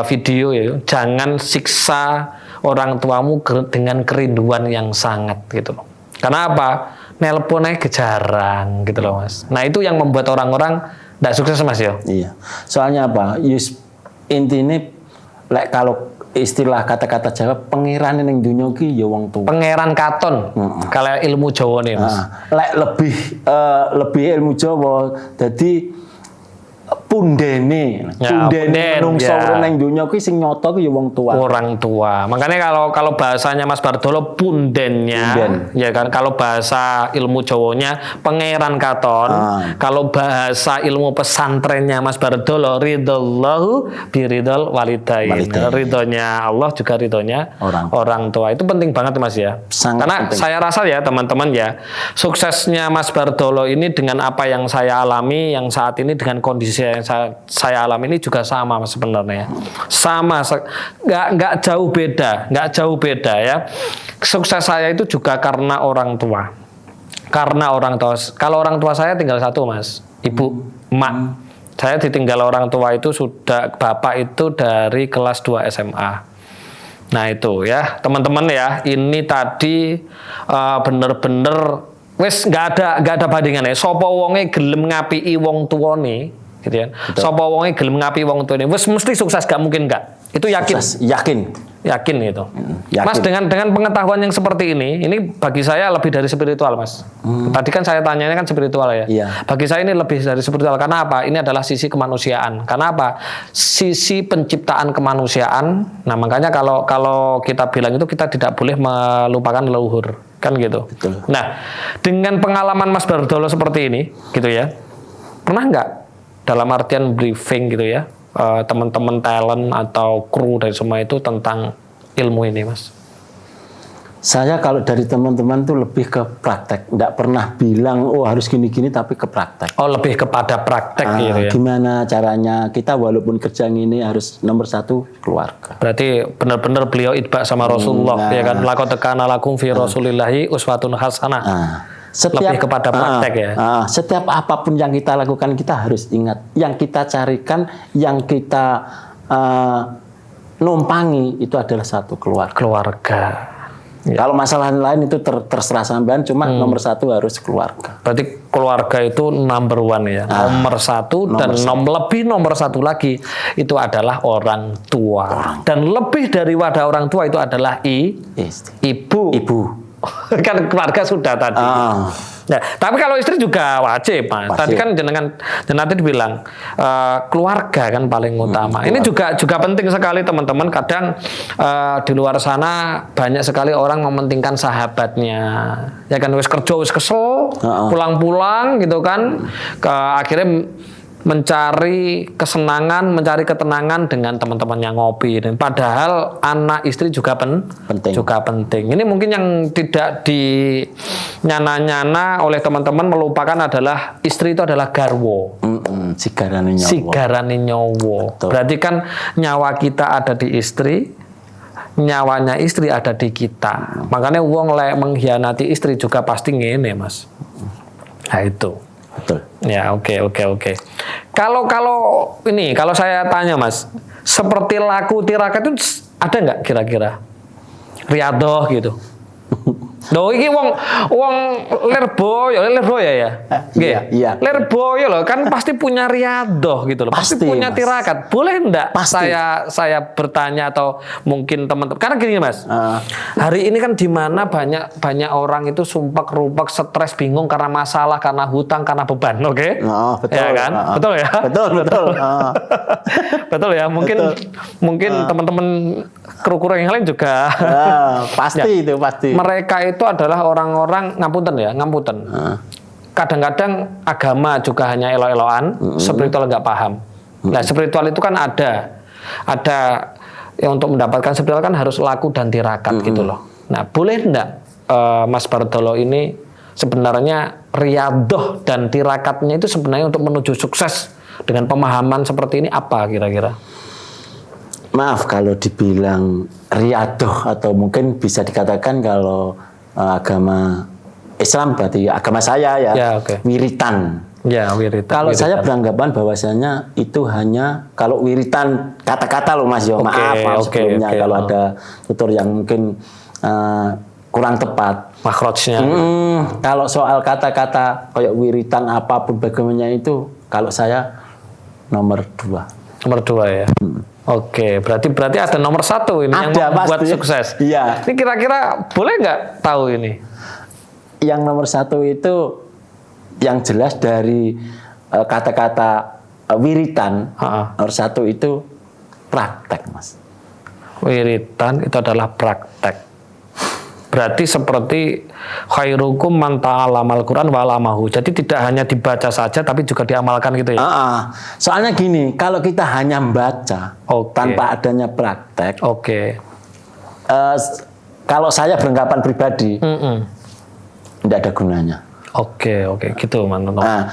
video ya, jangan siksa orang tuamu dengan kerinduan yang sangat gitu loh. Karena apa? Nelponnya jarang gitu loh Mas. Nah itu yang membuat orang-orang tidak sukses Mas ya. Iya. Soalnya apa? Intinya kalau istilah kata-kata Jawa, pangeran ning donya ki ya wong tuwa. Pangeran katon. Kalau ilmu Jawa nih Mas. Lebih ilmu Jawa. Jadi pundene menungso ning donya kuwi sing nyata kuwi ya wong tua. Orang tua. Makanya kalau bahasanya Mas Bartolo pundennya, ya kan, kalau bahasa ilmu Jawanya pangeran katon. Kalau bahasa ilmu pesantrennya Mas Bartolo ridallahu biridal walidain. Ridhonya Allah juga ridhonya orang tua. Itu penting banget Mas ya. Karena saya rasa ya teman-teman ya, suksesnya Mas Bartolo ini dengan apa yang saya alami yang saat ini, dengan kondisi yang yang saya alami ini juga sama Mas, sebenarnya. Sama, nggak jauh beda ya. Sukses saya itu juga karena orang tua. Karena orang tua. Kalau orang tua saya tinggal satu Mas, ibu, emak. Saya ditinggal orang tua itu sudah, bapak itu dari kelas 2 SMA. Nah itu ya teman-teman ya, ini tadi bener-bener wes nggak ada bandingan ya. Sopo wonge gelem ngapii wong tuane, gitu ya. Sopo wonge gelem ngapi wong tuane, wes mesti sukses, gak mungkin enggak. Itu yakin. Sukses, yakin itu. Yakin. Mas dengan pengetahuan yang seperti ini bagi saya lebih dari spiritual Mas. Tadi kan saya tanyanya kan spiritual ya. Iya. Bagi saya ini lebih dari spiritual. Karena apa? Ini adalah sisi kemanusiaan. Karena apa? Sisi penciptaan kemanusiaan. Nah makanya kalau kita bilang itu kita tidak boleh melupakan leluhur. Kan gitu. Betul. Nah dengan pengalaman Mas Bardolo seperti ini gitu ya. Pernah nggak dalam artian briefing gitu ya, teman-teman talent atau kru dari semua itu tentang ilmu ini Mas? Saya kalau dari teman-teman tuh lebih ke praktek, nggak pernah bilang oh harus gini-gini, tapi ke praktek. Oh lebih kepada praktek gitu ya. Gimana caranya kita walaupun kerja ini harus nomor 1 keluarga. Berarti benar-benar beliau itba sama Rasulullah ya kan, laqad kana lakum fi rasulillahi uswatun hasanah. Lebih kepada praktek ya. Setiap apapun yang kita lakukan kita harus ingat, yang kita carikan, yang kita numpangi itu adalah satu keluarga. Ya. Kalau masalah lain itu terserah sampean, cuma nomor 1 harus keluarga. Berarti keluarga itu number 1 ya, nomor 1 dan lebih nomor 1 lagi itu adalah orang tua. Dan lebih dari wadah orang tua itu adalah ibu. Kan keluarga sudah tadi. Nah, tapi kalau istri juga wajib Mas. Tadi kan jenengan nanti dibilang keluarga kan paling utama. Ini juga penting sekali teman-teman. Kadang di luar sana banyak sekali orang mementingkan sahabatnya. Ya kan wis kerja wis kesel, pulang-pulang gitu kan, akhirnya mencari kesenangan, mencari ketenangan dengan teman-teman yang ngopi. Dan padahal anak istri juga penting. Ini mungkin yang tidak dinyana-nyana oleh teman-teman melupakan adalah istri itu adalah garwo. Sigarane nyawa. Berarti kan nyawa kita ada di istri, nyawanya istri ada di kita. Makanya wong lek mengkhianati istri juga pasti ngene Mas. Nah itu. Betul. Ya, oke. Kalau saya tanya Mas, seperti laku tirakat itu ada nggak kira-kira? Riadoh gitu. Loh iki wong Lerboyo ya. Iya. Lerboyo loh kan pasti punya riadoh gitu loh. Pasti punya Mas. Tirakat. Boleh enggak saya bertanya atau mungkin teman-teman, karena gini Mas. Hari ini kan di mana banyak orang itu sumpek rumpek, stres, bingung karena masalah, karena hutang, karena beban, oke? Betul. Ya kan? Betul ya? Betul. Betul ya? Mungkin teman-teman kru-kru yang lain juga. Pasti itu pasti. Mereka itu adalah orang-orang ngapunten. Kadang-kadang agama juga hanya elo-eloan, spiritual nggak paham. Nah, spiritual itu kan ada yang untuk mendapatkan spiritual kan harus laku dan tirakat gitu loh. Nah, boleh enggak Mas Bardolo ini sebenarnya riadoh dan tirakatnya itu sebenarnya untuk menuju sukses dengan pemahaman seperti ini apa kira-kira? Maaf kalau dibilang riadoh atau mungkin bisa dikatakan kalau agama Islam berarti agama saya ya, wiritan. Ya, wiritan. Kalau saya beranggapan bahwasanya itu hanya kalau wiritan kata-kata loh Mas, maaf sebelumnya kalau ada tutur yang mungkin kurang tepat makrojnya. Kalau soal kata-kata kayak wiritan apapun bagaimana itu, kalau saya nomor 2. Nomor 2 ya. Oke, berarti ada nomor 1 ini yang membuat sukses. Iya. Ini kira-kira boleh nggak tahu ini? Yang nomor 1 itu yang jelas dari kata-kata wiritan. Nomor 1 itu praktek, Mas. Wiritan itu adalah praktek. Berarti seperti khairukum man ta'allamal Qur'an wa 'allamahu. Jadi tidak hanya dibaca saja tapi juga diamalkan gitu ya. Soalnya gini, kalau kita hanya membaca tanpa adanya praktek. Kalau saya beranggapan pribadi, tidak ada gunanya. Oke, gitu, mantap.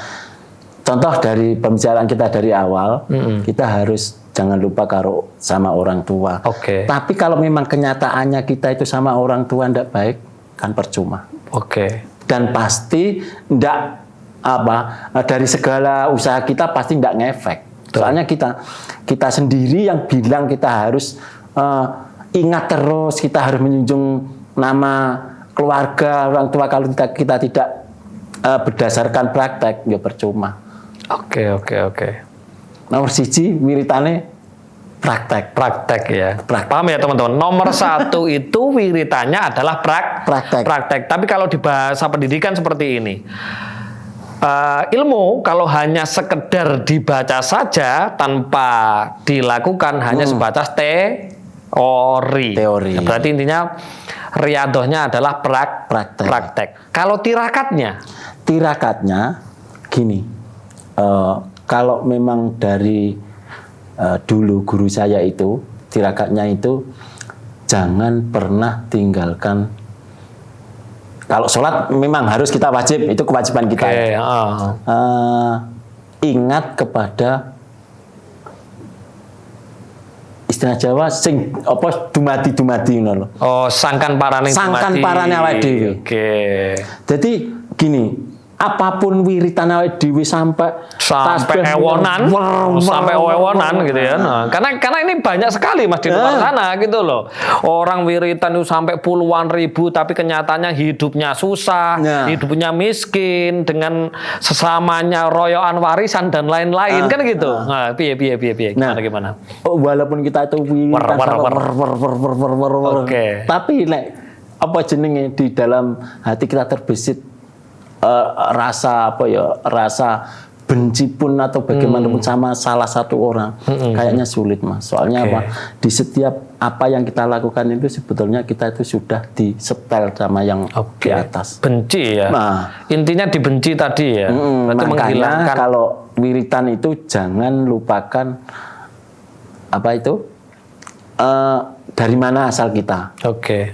contoh dari pembicaraan kita dari awal, kita harus jangan lupa karo sama orang tua. Oke. Tapi kalau memang kenyataannya kita itu sama orang tua tidak baik, kan percuma. Oke. Dan pasti tidak dari segala usaha kita pasti tidak ngefek. Soalnya kita sendiri yang bilang kita harus ingat terus, kita harus menjunjung nama keluarga orang tua. Kalau kita tidak berdasarkan praktek, ya percuma. Oke. Nomor siji wiritane Praktek ya. Paham ya teman-teman? Nomor 1 itu wiritannya adalah praktek. Tapi kalau di bahasa pendidikan seperti ini, ilmu kalau hanya sekedar dibaca saja tanpa dilakukan hanya sebatas teori. Nah, berarti intinya riadohnya adalah praktek. Kalau tirakatnya gini, kalau memang dari dulu guru saya itu tirakatnya itu jangan pernah tinggalkan. Kalau sholat memang harus kita wajib, itu kewajiban kita. Ingat kepada istilah Jawa sing apa dumadi ngono lho. Oh, sangkan parane awake dhewe. Oke. Jadi gini, apapun wiritan awake dhewe sampai ewonan gitu ya. Nah, karena ini banyak sekali Mas di luar sana gitu loh. Orang wiritan itu sampai puluhan ribu tapi kenyataannya hidupnya susah, hidupnya miskin dengan sesamanya royoan warisan dan lain-lain kan gitu. Nah, piye. Gimana? Walaupun kita itu wiritan tapi apa jenenge di dalam hati kita terbesit rasa benci pun atau bagaimanapun sama salah satu orang, kayaknya sulit Mas. Soalnya di setiap apa yang kita lakukan itu sebetulnya kita itu sudah disetel sama yang di atas. Benci ya. Nah, intinya dibenci tadi ya. Makanya kalau wiritan itu jangan lupakan dari mana asal kita.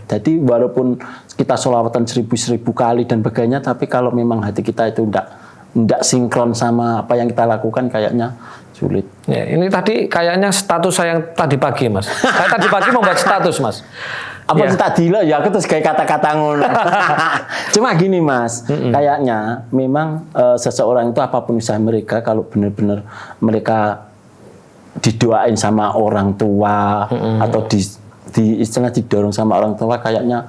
Jadi walaupun kita sholawatan 1000 kali dan sebagainya, tapi kalau memang hati kita itu tidak sinkron sama apa yang kita lakukan, kayaknya sulit. Ya, ini tadi kayaknya status saya yang tadi pagi Mas. Saya tadi pagi membuat status Mas. Apa tadi lo ya aku terus kayak kata-kata ngono. Cuma gini Mas, kayaknya memang seseorang itu apapun usaha mereka, kalau benar-benar mereka didoain sama orang tua atau di istilah didorong sama orang tua, kayaknya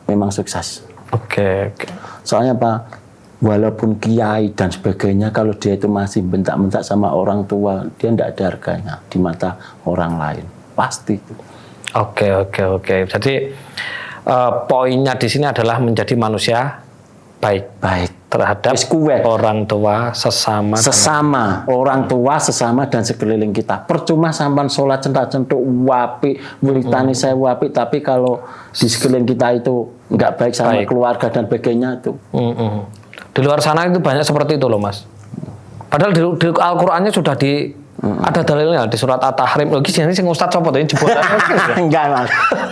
memang sukses. Oke. Soalnya walaupun kiai dan sebagainya, kalau dia itu masih bentak-bentak sama orang tua, dia tidak ada harganya di mata orang lain. Pasti itu. Oke. Jadi poinnya di sini adalah menjadi manusia baik terhadap orang tua sesama orang tua sesama dan sekeliling kita. Percuma sampan sholat centak-centuk wapi, wiritani saya wapi, tapi kalau di sekeliling kita itu nggak baik sama keluarga dan sebagainya itu. Di luar sana itu banyak seperti itu loh Mas. Padahal di Al-Qur'annya sudah ada dalilnya di surat At-Tahrim. Lagi sini sing Ustaz sapa ini jebolan. Enggak Mas.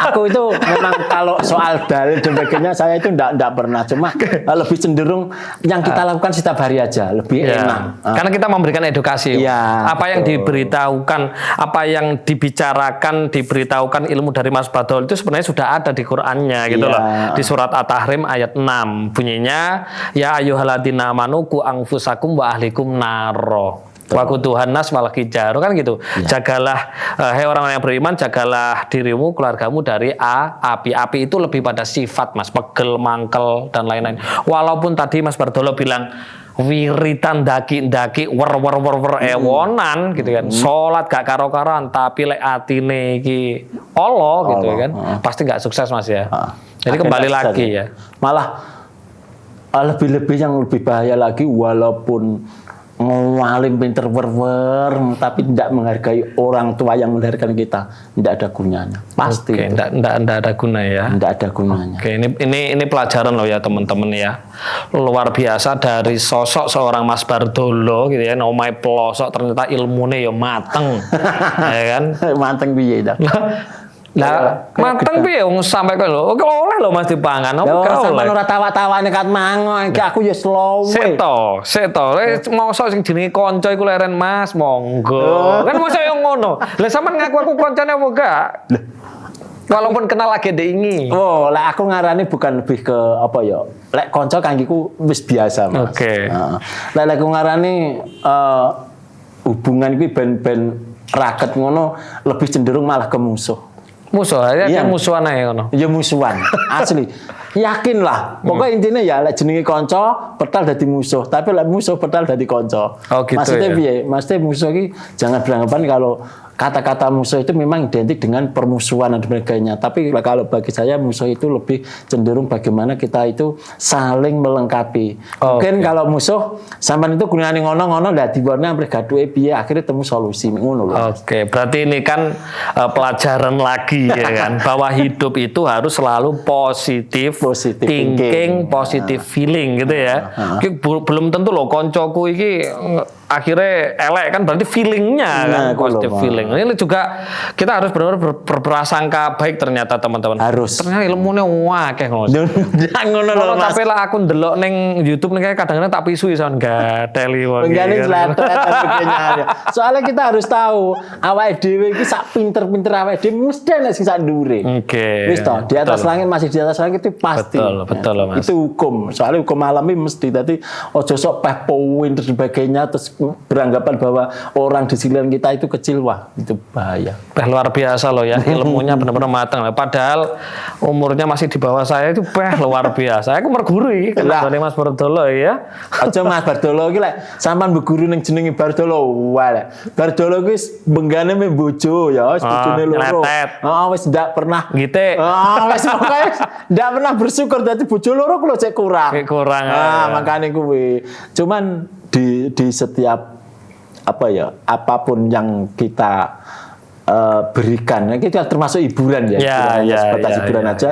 Aku itu memang kalau soal dalil dan sebagainya saya itu enggak pernah, cuma lebih cenderung yang kita lakukan setiap hari aja, lebih enak. Karena kita memberikan edukasi. Apa yang diberitahukan, apa yang diberitahukan ilmu dari Mas Badol itu sebenarnya sudah ada di Qur'annya gitu loh. Di surat At-Tahrim ayat 6 bunyinya ya ayyuhalladzina amanu qu anfusakum wa ahlikum naro. Wakutuhan nas walakijaru kan gitu. Jagalah hai orang yang beriman, jagalah dirimu, keluargamu dari api. Api itu lebih pada sifat Mas, pegel, mangkel dan lain-lain. Walaupun tadi Mas Bardolo bilang wiritan daki wer ewonan gitu kan. Salat gak karo-karoan tapi lek atine iki Allah gitu kan. Pasti gak sukses Mas ya. Jadi kembali lagi ya. Malah lebih-lebih yang lebih bahaya lagi, walaupun ngalim pinter tapi tidak menghargai orang tua yang melahirkan kita, tidak ada gunanya. Pasti. Tidak ada guna ya. Tidak ada gunanya. Ini pelajaran loh ya teman-teman ya. Luar biasa dari sosok seorang Mas Bardolo gitu ya, nomai pelosok ternyata ilmunya ya mateng. Ya kan? Mateng piye dah. Lah, mateng piye wong sampe kowe lho. Oke oleh lho Mas dipangan. Apa Yo gak sampean oleh? ora tawa-tawane kat mangon, iki aku ya slow. Sik to. Mosok sing jenenge kanca iku leren Mas, monggo. Kan mosok yo ngono. Lah sampean ngaku aku kancane apa gak? Walaupun kenal lagi diingi. Oh, lek aku ngarani bukan lebih ke apa ya? Lek kanca kanggiku wis biasa, Mas. Oke. Heeh. Lek aku ngarani hubungan kuwi ben raket ngono lebih cenderung malah ke musuh. Musuh ya, Iya. musuhan ae ngono. Ya musuhan, asli. Yakin lah. Pokoknya intinya ya lek jenenge kanca petal dadi musuh, tapi lek musuh petal dadi kanca. Oh, gitu Maksudnya ya? piye? Maksudnya musuh iki jangan beranggapan kalau kata-kata musuh itu memang identik dengan permusuhan dan sebagainya. Tapi kalau bagi saya musuh itu lebih cenderung bagaimana kita itu saling melengkapi. Mungkin kalau musuh sampean itu gunane ngono-ngono lah diwarne amprih gaduhe piye akhirnya temu solusi ngono lho. Oke, berarti ini kan pelajaran lagi ya kan, bahwa hidup itu harus selalu positif Positive thinking, thinking. positive feeling gitu ya. Iki belum tentu loh koncoku iki akhirnya elek kan berarti feelingnya kan Nah, positive kalau, feeling. Ini juga kita harus benar-benar berprasangka baik ternyata teman-teman. Harus. Ternyata ilmunya akeh ngono. Jangan ngono lho Kalau Mas. tapi lah aku ndelok ning YouTube nih kadang-kadang tak pisu iso enggak teli wae. Menggani selatan dan sebagainya. Soalnya kita harus tahu awake dhewe iki sak pinter-pinter awake dhewe mesti ana sing sak ndure. Oke. Wis toh, di atas Betul. langit masih di atas langit itu pasti. Betul loh, Mas. Itu hukum. Soalnya hukum alami mesti. Tadi ojo sok poin dan sebagainya terus beranggapan bahwa orang di sekeliling kita itu kecil, wah itu bahaya. Luar biasa loh ya, ilmunya benar-benar matang. Padahal umurnya masih di bawah saya itu luar biasa. Aku merguri Lah. kenapa Mas Bardolo ya. Aja Mas Bardolo iki lek sampean beguru ning jenenge Bardolo, wah lek. Bardolo kuwi benggane me bojo ya, wis bojone loro. nyeletet. Wis ndak pernah Gitu. wis pokoknya ndak pernah bersyukur dadi bojo loro kuwi cek kurang. Cek kurang, Makane kuwi. Cuman di setiap apa ya, apapun yang kita berikan, kita termasuk hiburan ya, sebatas hiburan aja.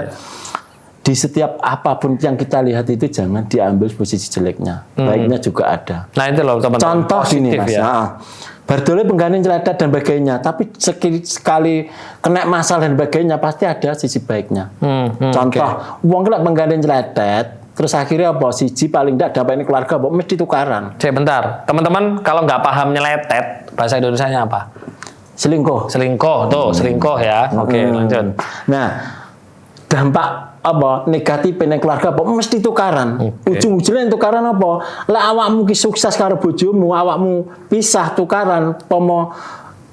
Di setiap apapun yang kita lihat itu jangan diambil posisi jeleknya, baiknya juga ada. Nah itu loh teman-teman. Contoh gini Mas, ya. Bardolo penggane nyeletet dan sebagainya, tapi sekali kena masalah dan sebagainya pasti ada sisi baiknya. Contoh, wong lek penggane nyeletet, terus akhirnya apa? Siji paling ndak dapat ini keluarga, apa mesti tukaran. Cek bentar, teman-teman kalau nggak paham nyeletet, bahasa Indonesianya apa? Selingkuh. Selingkuh, tuh selingkuh ya. Oke, lanjut. Nah, dampak apa negatif ning keluarga apa mesti tukaran. Ujung-ujungnya tukaran apa? Lah awakmu ki sukses karo bojomu, awakmu pisah tukaran, pomo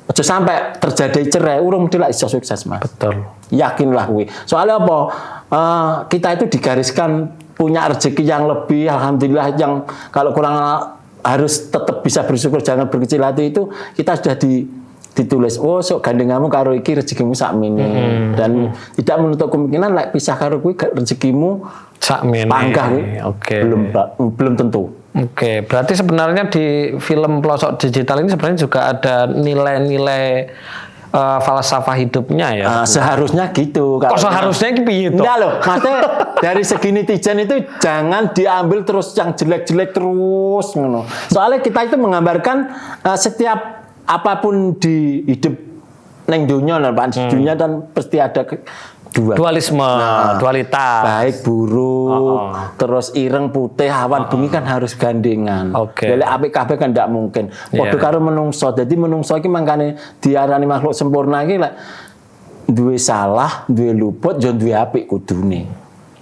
aja sampai terjadi cerai, urung mesti lah iso sukses, Mas. Betul. Yakinlah kuwi. Soalnya apa? Kita itu digariskan punya rezeki yang lebih, alhamdulillah, yang kalau kurang harus tetap bisa bersyukur, jangan berkecil hati. Itu kita sudah ditulis, oh sok gandengamu karo iki rezekimu sakmene. Dan tidak menutup kemungkinan lek pisah karo kuwi rezekimu Sakmene. panggah kuwi. Oke. Belum tentu. Oke, berarti sebenarnya di film Pelosok Digital ini sebenarnya juga ada nilai-nilai falsafah hidupnya ya. Seharusnya gitu. Kok seharusnya gitu? Enggak loh, maksudnya dari segi netizen itu jangan diambil terus yang jelek-jelek terus ngono. Soalnya kita itu menggambarkan setiap apapun di hidup neng dunia dunia dan pasti ada dualisme, dualitas. baik buruk, terus ireng putih, awan bengi kan harus gandengan. Oke. Lek apik kabeh kan ndak mungkin. Padha karo menungso. Jadi menungso iki mangkane diarani makhluk sempurna iki lek duwe salah, duwe luput, yo duwe apik kudune.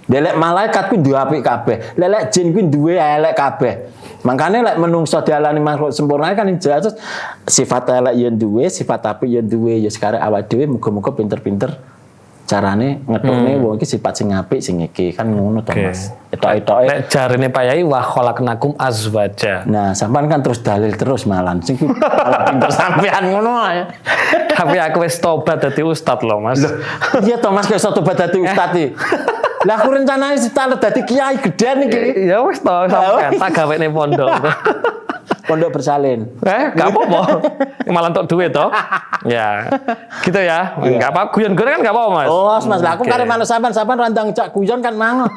Lek malaikat kuwi duwe apik kabeh. Lek jin kuwi duwe elek kabeh. Makanya lek menungso dialani makhluk sempurna kan jelas sifat elek yen duwe, sifat apik yen duwe. Ya sekarang awak dhewe muga-muga pinter-pinter carane ngetokne wong iki sifat sing apik sing iki kan ngono to Mas. Etok-etoke. Nek jarine Pak Yai wa khalaqnakum azwaja. Nah, sampean kan terus dalil terus malan sing malah pinter sampean ngono ae. Tapi aku wis tobat dadi ustad loh, Mas. Iya to Mas kok iso tobat dadi ustad iki. Lah aku rencananya setelah dadi kiai geden iki. Ya wis to sampean tak gawene pondok. Pondok bersalin. Gak apa-apa. Malah untuk duit toh. Ya. Gitu ya. Enggak apa guyon-guyon kan enggak apa-apa, Mas. Oh, Mas, lah aku kare manut sampean randang cak guyon kan mango.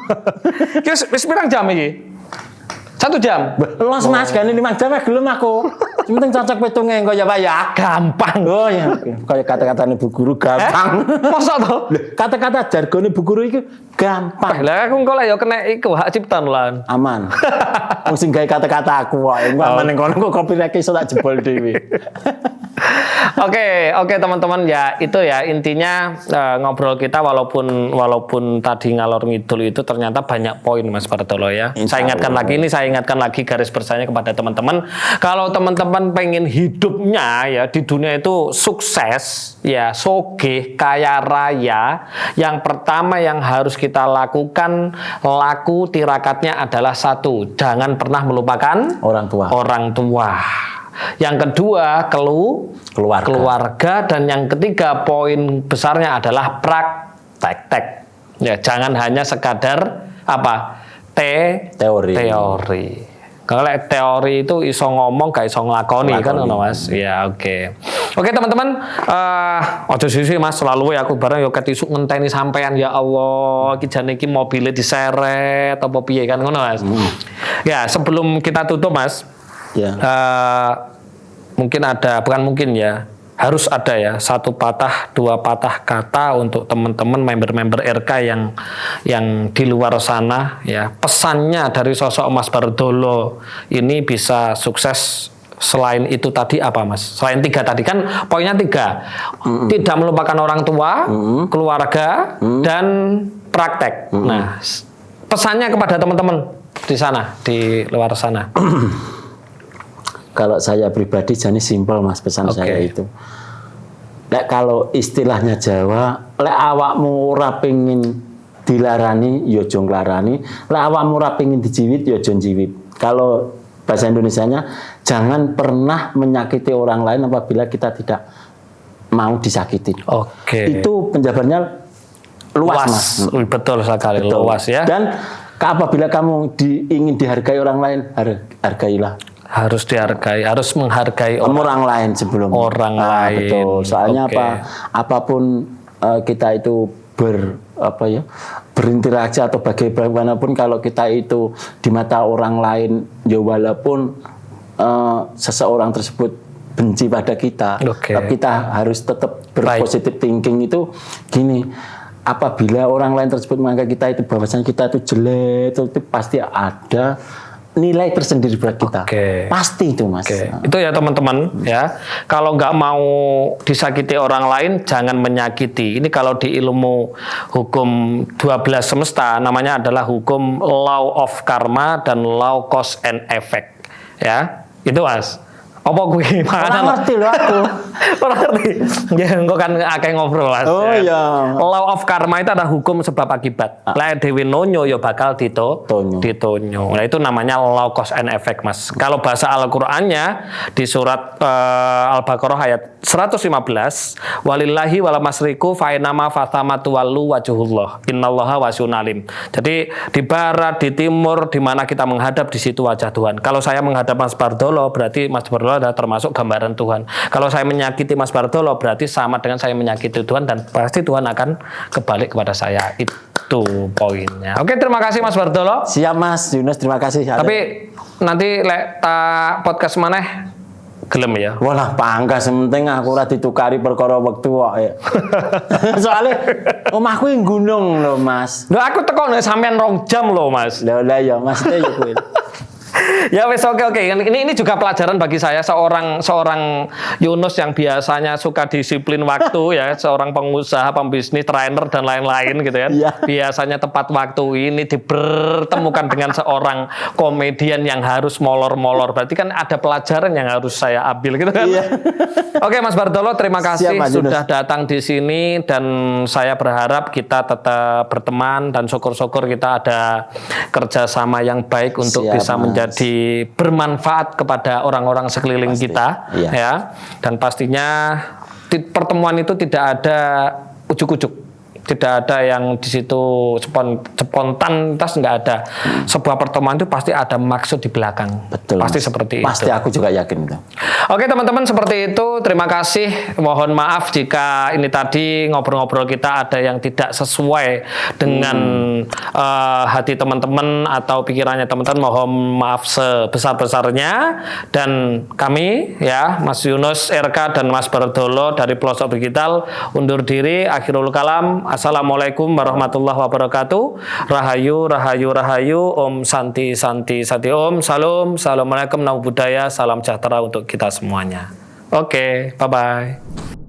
Wis pirang jam iki? 1 jam. Los Mas, gane 5 jam gelem aku. Penting cocok petunge engko ya Pak ya. Gampang. Oh ya, kayak kata-katane Bu Guru gampang. Masa toh? Kata-kata jargone Bu Guru itu gampang. Lah aku engko lah ya kena iku hak cipta lan. Aman. Wong sing gawe kata-kata aku wae. Engko aman ning kono kok copyright iso tak jebol dhewe. Oke, teman-teman ya itu ya intinya ngobrol kita walaupun tadi ngalor ngidul itu ternyata banyak poin Mas Bartolo ya. Saya ingatkan lagi garis besarnya kepada teman-teman. Kalau teman-teman pengen hidupnya ya di dunia itu sukses ya, sogeh, kaya raya, yang pertama yang harus kita lakukan tirakatnya adalah satu, jangan pernah melupakan Orang tua. Yang kedua, keluarga. Dan yang ketiga, poin besarnya adalah praktek. Ya, jangan hanya sekadar teori. Kalau teori itu iso ngomong gak iso nglakoni kan ngono Mas. Ya, oke. Oke, teman-teman, ojo sisi Mas, selalu ya aku bareng yo ket isuk ngenteni sampean ya Allah, iki jane iki mobile diseret apa piye kan ngono Mas. Ya, sebelum kita tutup Mas, Ya. Harus ada ya 1 patah 2 patah kata untuk teman-teman member-member RK yang di luar sana ya, pesannya dari sosok Mas Bartolo ini bisa sukses. Selain itu tadi apa Mas? Selain 3 tadi kan poinnya 3, tidak melupakan orang tua, keluarga, dan praktek. Nah, pesannya kepada teman-teman di sana, di luar sana. Kalau saya pribadi jadi simpel Mas, pesan saya itu. Lek kalau istilahnya Jawa, lek awakmu ora pengin dilarani ya aja nglarani, lek awakmu ora pengin dijiwit ya aja njiwit. Kalau bahasa Indonesianya, jangan pernah menyakiti orang lain apabila kita tidak mau disakitin. Itu penjabarannya luas Mas. Betul sekali, luas ya. Dan apabila kamu ingin dihargai orang lain, hargailah. Harus dihargai, harus menghargai orang lain sebelum orang lain. Betul. Soalnya apapun kita itu berinteraksi atau bagaimanapun, kalau kita itu di mata orang lain ya walaupun seseorang tersebut benci pada kita, tapi kita harus tetap berpositif thinking. Itu gini, apabila orang lain tersebut menganggap kita itu bahwasanya kita itu jelek, itu pasti ada nilai tersendiri buat kita. Pasti itu Mas. Itu ya teman-teman ya. Kalau nggak mau disakiti orang lain, jangan menyakiti. Ini kalau di ilmu hukum 12 semesta namanya adalah hukum law of karma dan law cause and effect. Ya, itu Mas. Apa gue Ora ngerti lho aku. Ora ngerti. Ya engko kan akeh ngobrol Mas. Oh iya. Law of karma itu ada hukum sebab akibat. Lek dhewe nonyo ya bakal ditonyo. Nah itu namanya law cause and effect Mas. Kalau bahasa Al-Qur'annya di surat Al-Baqarah ayat 115, walillahi wal masriku fa inama fatamatu wallu wajhullah innallaha wasi'un alim. Jadi di barat, di timur, di mana kita menghadap di situ wajah Tuhan. Kalau saya menghadap Mas Bartolo berarti Mas Bartolo adalah termasuk gambaran Tuhan. Kalau saya menyakiti Mas Bartolo berarti sama dengan saya menyakiti Tuhan, dan pasti Tuhan akan kebalik kepada saya. Itu poinnya. Oke, terima kasih Mas Bartolo. Siap Mas Yunus, terima kasih. Tapi nanti lek ta podcast maneh gelem ya. Walah pangkas, penting aku ora ditukari perkara wektu kok ya. Soale omahku ing gunung lho Mas. Lho aku teko nek sampean 2 jam lho Mas. Lah ya maksudnya ya kuwi. Ya wes, oke. Ini juga pelajaran bagi saya, seorang Yunus yang biasanya suka disiplin waktu ya, seorang pengusaha, pembisnis, trainer dan lain-lain gitu kan. Ya. Biasanya tepat waktu, ini dipertemukan dengan seorang komedian yang harus molor-molor. Berarti kan ada pelajaran yang harus saya ambil gitu kan. Iya. Oke Mas Bartolo, terima kasih Siap, sudah datang di sini, dan saya berharap kita tetap berteman dan syukur-syukur kita ada kerjasama yang baik untuk bisa menjadi bermanfaat kepada orang-orang sekeliling kita, ya. Dan pastinya pertemuan itu tidak ada ujuk-ujuk, tidak ada yang di situ spontanitas, nggak ada. Sebuah pertemuan itu pasti ada maksud di belakang. Betul. Pasti seperti itu. Pasti aku juga yakin itu. Oke teman-teman, seperti itu. Terima kasih. Mohon maaf jika ini tadi ngobrol-ngobrol kita ada yang tidak sesuai dengan hati teman-teman atau pikirannya teman-teman. Mohon maaf sebesar-besarnya. Dan kami ya Mas Yunus RK dan Mas Bardolo dari Pelosok Digital undur diri. Akhirul kalam. Assalamualaikum warahmatullahi wabarakatuh. Rahayu, rahayu, rahayu. Om Santi, Santi, Santi. Om. Salam. Assalamualaikum. Namo Buddhaya. Salam sejahtera untuk kita semuanya. Oke, bye-bye.